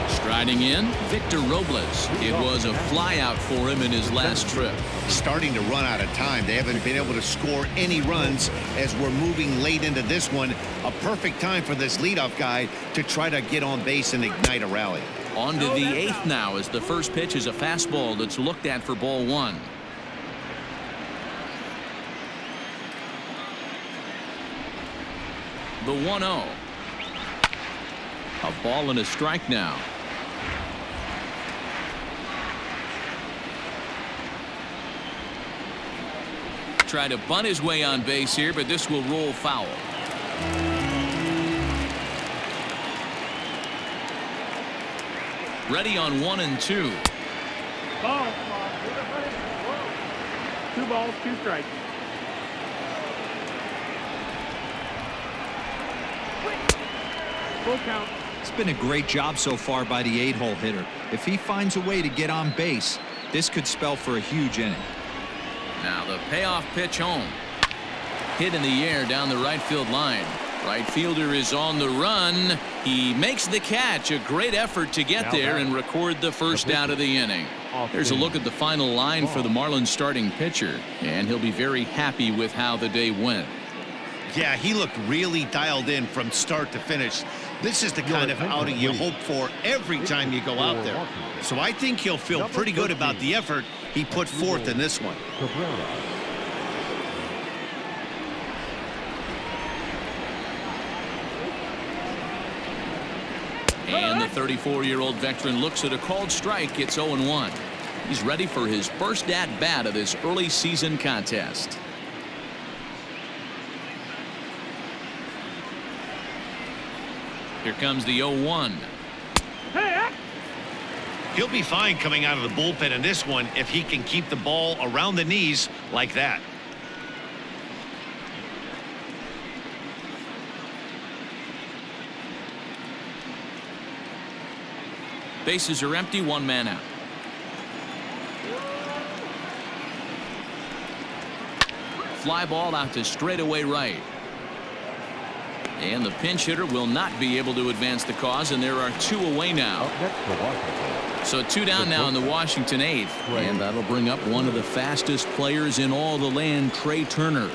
Striding in, Victor Robles. It was a flyout for him in his last trip. Starting to run out of time. They haven't been able to score any runs as we're moving late into this one. A perfect time for this leadoff guy to try to get on base and ignite a rally. On to the 8th now as the first pitch is a fastball that's looked at for ball 1. The 1-0. A ball and a strike now. Try to bunt his way on base here, but this will roll foul. Ready on 1 and 2. Ball. 2 balls, 2 strikes. Full count. It's been a great job so far by the 8-hole hitter. If he finds a way to get on base, this could spell for a huge inning. Now the payoff pitch home. Hit in the air down the right field line. Right fielder is on the run. He makes the catch. A great effort to get there and record the first out of the inning. There's a look at the final line for the Marlins starting pitcher, and he'll be very happy with how the day went. Yeah, he looked really dialed in from start to finish. This is the kind of outing you hope for every time you go out there. So I think he'll feel pretty good about the effort he put forth in this one. And the 34-year-old veteran looks at a called strike. It's 0-1. He's ready for his first at-bat of this early season contest. Here comes the 0-1. He'll be fine coming out of the bullpen in this one if he can keep the ball around the knees like that. Bases are empty, 1 man out. Fly ball out to straightaway right. And the pinch hitter will not be able to advance the cause, and there are 2 away now. So 2 down now in the Washington 8th, and that'll bring up one of the fastest players in all the land, Trey Turner.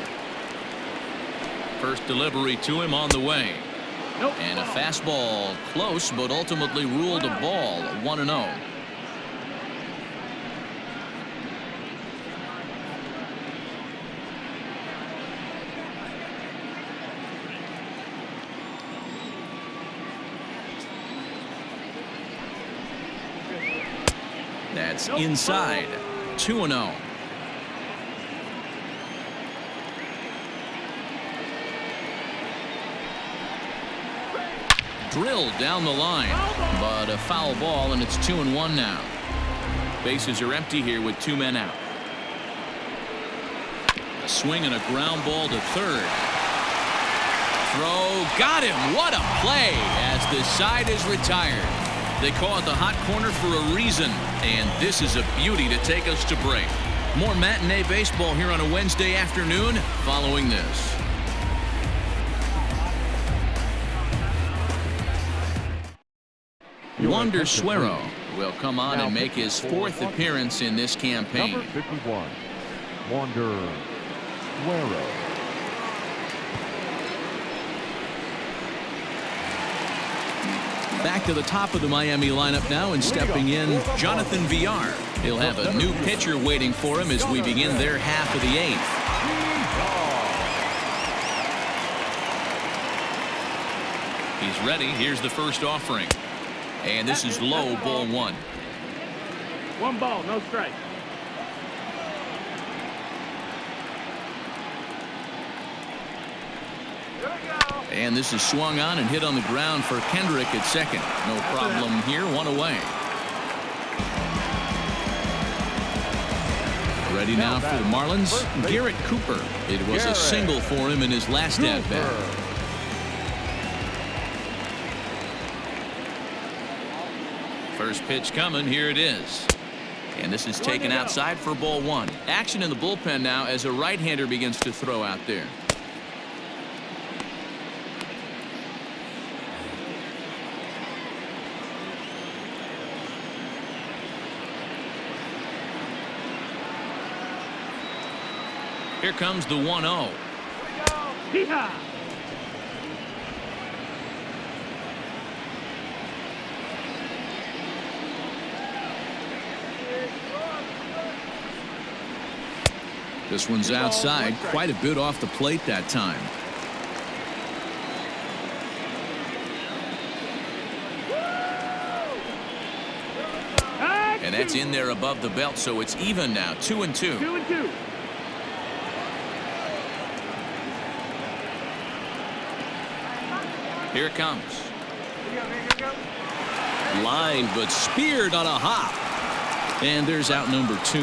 First delivery to him on the way. And a fastball close, but ultimately ruled a ball. 1-0. That's inside. 2-0. Drilled down the line, but a foul ball, and it's 2-1 now. Bases are empty here with 2 men out. A swing and a ground ball to third. Throw, got him. What a play as the side is retired. They call it the hot corner for a reason, and this is a beauty to take us to break. More matinee baseball here on a Wednesday afternoon following this. Wander Suero will come on and make his 4th appearance in this campaign. Number 51, Wander Suero. Back to the top of the Miami lineup now, and stepping in, Jonathan Villar. He'll have a new pitcher waiting for him as we begin their half of the 8th. He's ready. Here's the first offering. And this is low, ball 1. 1 ball, no strike. And this is swung on and hit on the ground for Kendrick at second. No problem here, 1 away. Ready now for the Marlins, Barrett Cooper. It was a single for him in his last at-bat. First pitch coming. Here it is. And this is taken outside for ball one. Action in the bullpen now as a right-hander begins to throw out there. Here comes the 1-0. Hee-haw! This one's outside, quite a bit off the plate that time. And that's in there above the belt, so it's even now, 2-2. 2-2. Here it comes. Line, but speared on a hop. And there's out number 2.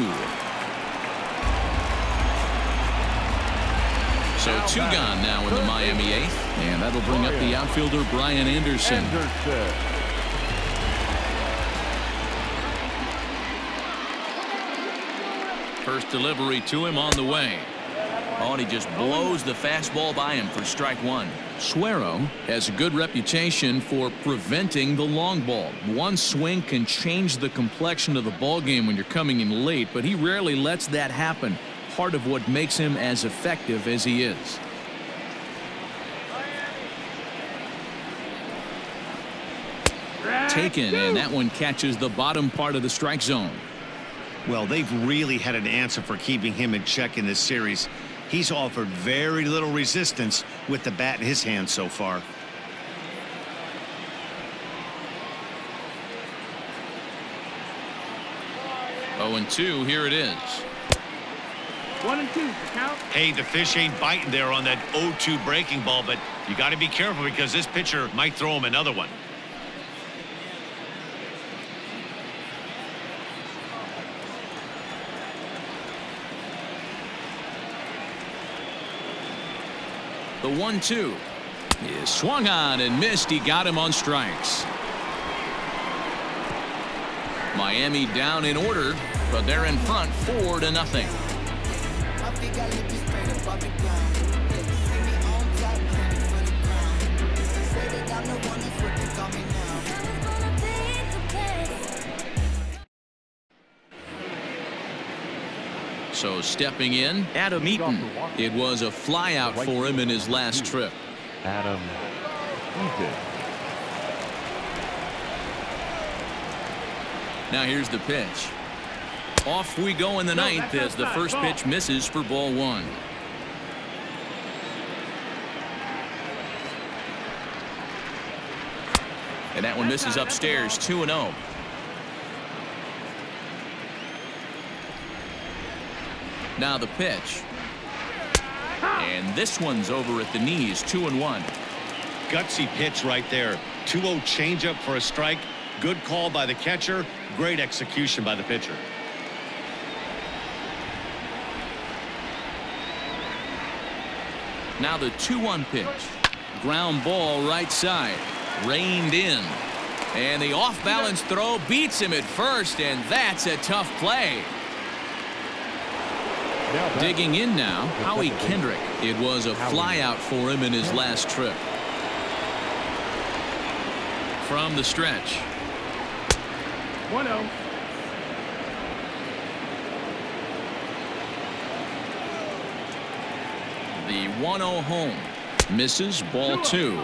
So 2 gone now in the Miami 8th. And that'll bring up the outfielder Brian Anderson. First delivery to him on the way. Oh, and he just blows the fastball by him for strike 1. Suero has a good reputation for preventing the long ball. One swing can change the complexion of the ball game when you're coming in late, but he rarely lets that happen. Part of what makes him as effective as he is. Taken, and that one catches the bottom part of the strike zone. Well, they've really had an answer for keeping him in check in this series. He's offered very little resistance with the bat in his hand so far. Oh, and 2, here it is. 1-2, the count. Hey, the fish ain't biting there on that 0-2 breaking ball, but you got to be careful because this pitcher might throw him another one. The 1-2 is swung on and missed. He got him on strikes. Miami down in order, but they're in front 4-0. So stepping in, Adam Eaton. It was a flyout for him in his last trip. Adam Eaton. Now here's the pitch. Off we go in the 9th as the first pitch misses for ball 1. And that one misses upstairs, 2-0. Now the pitch. And this one's over at the knees, 2-1. Gutsy pitch right there. 2-0 changeup for a strike. Good call by the catcher. Great execution by the pitcher. Now the 2-1 pitch. Ground ball right side. Reined in. And the off-balance throw beats him at first, and that's a tough play. Digging in now, Howie Kendrick. It was a flyout for him in his last trip. From the stretch. 1-0. The 1-0 home. Misses, ball 2.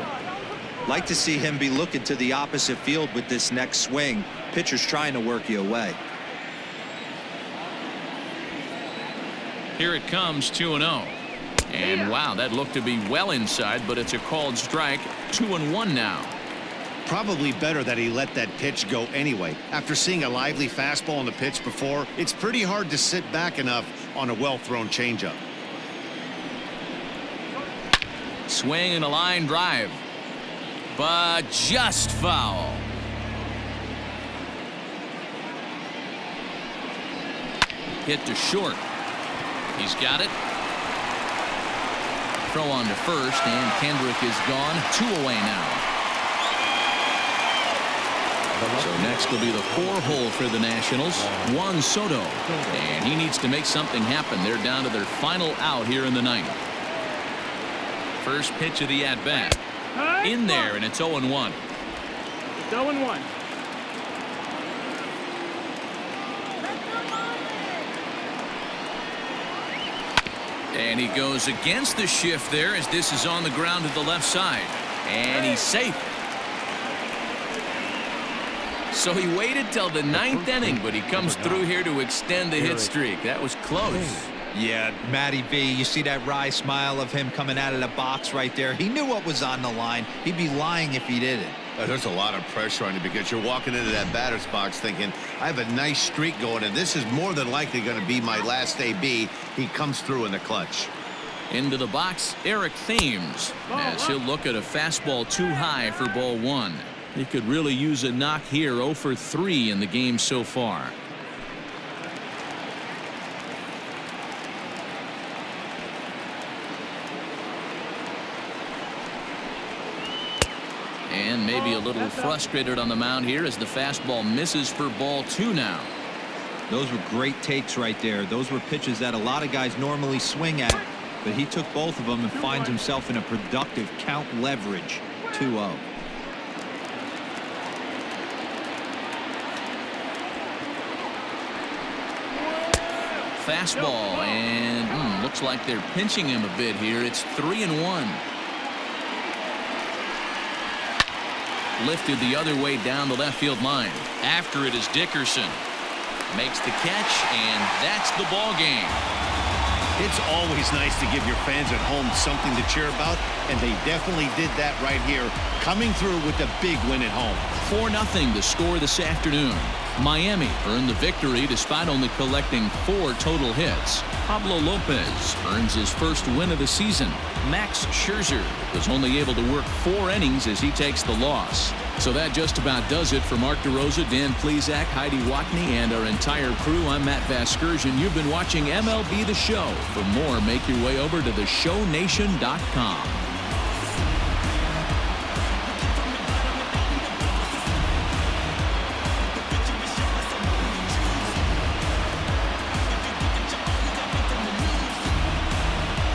Like to see him be looking to the opposite field with this next swing. Pitcher's trying to work you away. Here it comes, 2-0. And wow, that looked to be well inside, but it's a called strike. 2-1 now. Probably better that he let that pitch go anyway. After seeing a lively fastball on the pitch before, it's pretty hard to sit back enough on a well-thrown changeup. Swing and a line drive. But just foul. Hit to short. He's got it. Throw on to first, and Kendrick is gone. 2 away now. So next will be the 4-hole for the Nationals, Juan Soto. And he needs to make something happen. They're down to their final out here in the 9th. First pitch of the at-bat. In there, and it's 0-1. It's 0-1. And he goes against the shift there as this is on the ground to the left side. And he's safe. So he waited till the 9th inning, but he comes through here to extend the hit streak. That was close. Yeah, Matty B, you see that wry smile of him coming out of the box right there. He knew what was on the line. He'd be lying if he didn't. There's a lot of pressure on you because you're walking into that batter's box thinking, I have a nice streak going, and this is more than likely going to be my last AB. He comes through in the clutch. Into the box, Eric Thames, as he'll look at a fastball too high for ball 1. He could really use a knock here. 0 for 3 in the game so far. And maybe a little frustrated on the mound here as the fastball misses for ball 2 now. Those were great takes right there. Those were pitches that a lot of guys normally swing at, but he took both of them and finds himself in a productive count leverage. 2-0. Fastball, and looks like they're pinching him a bit here. It's 3-1. Lifted the other way down the left field line. After it is Dickerson. Makes the catch, and that's the ball game. It's always nice to give your fans at home something to cheer about, and they definitely did that right here, coming through with the big win at home. 4-0 the score this afternoon. Miami earned the victory despite only collecting 4 total hits. Pablo Lopez earns his first win of the season. Max Scherzer was only able to work 4 innings as he takes the loss. So that just about does it for Mark DeRosa, Dan Plesac, Heidi Watney, and our entire crew. I'm Matt Vasgersian. You've been watching MLB The Show. For more, make your way over to theshownation.com.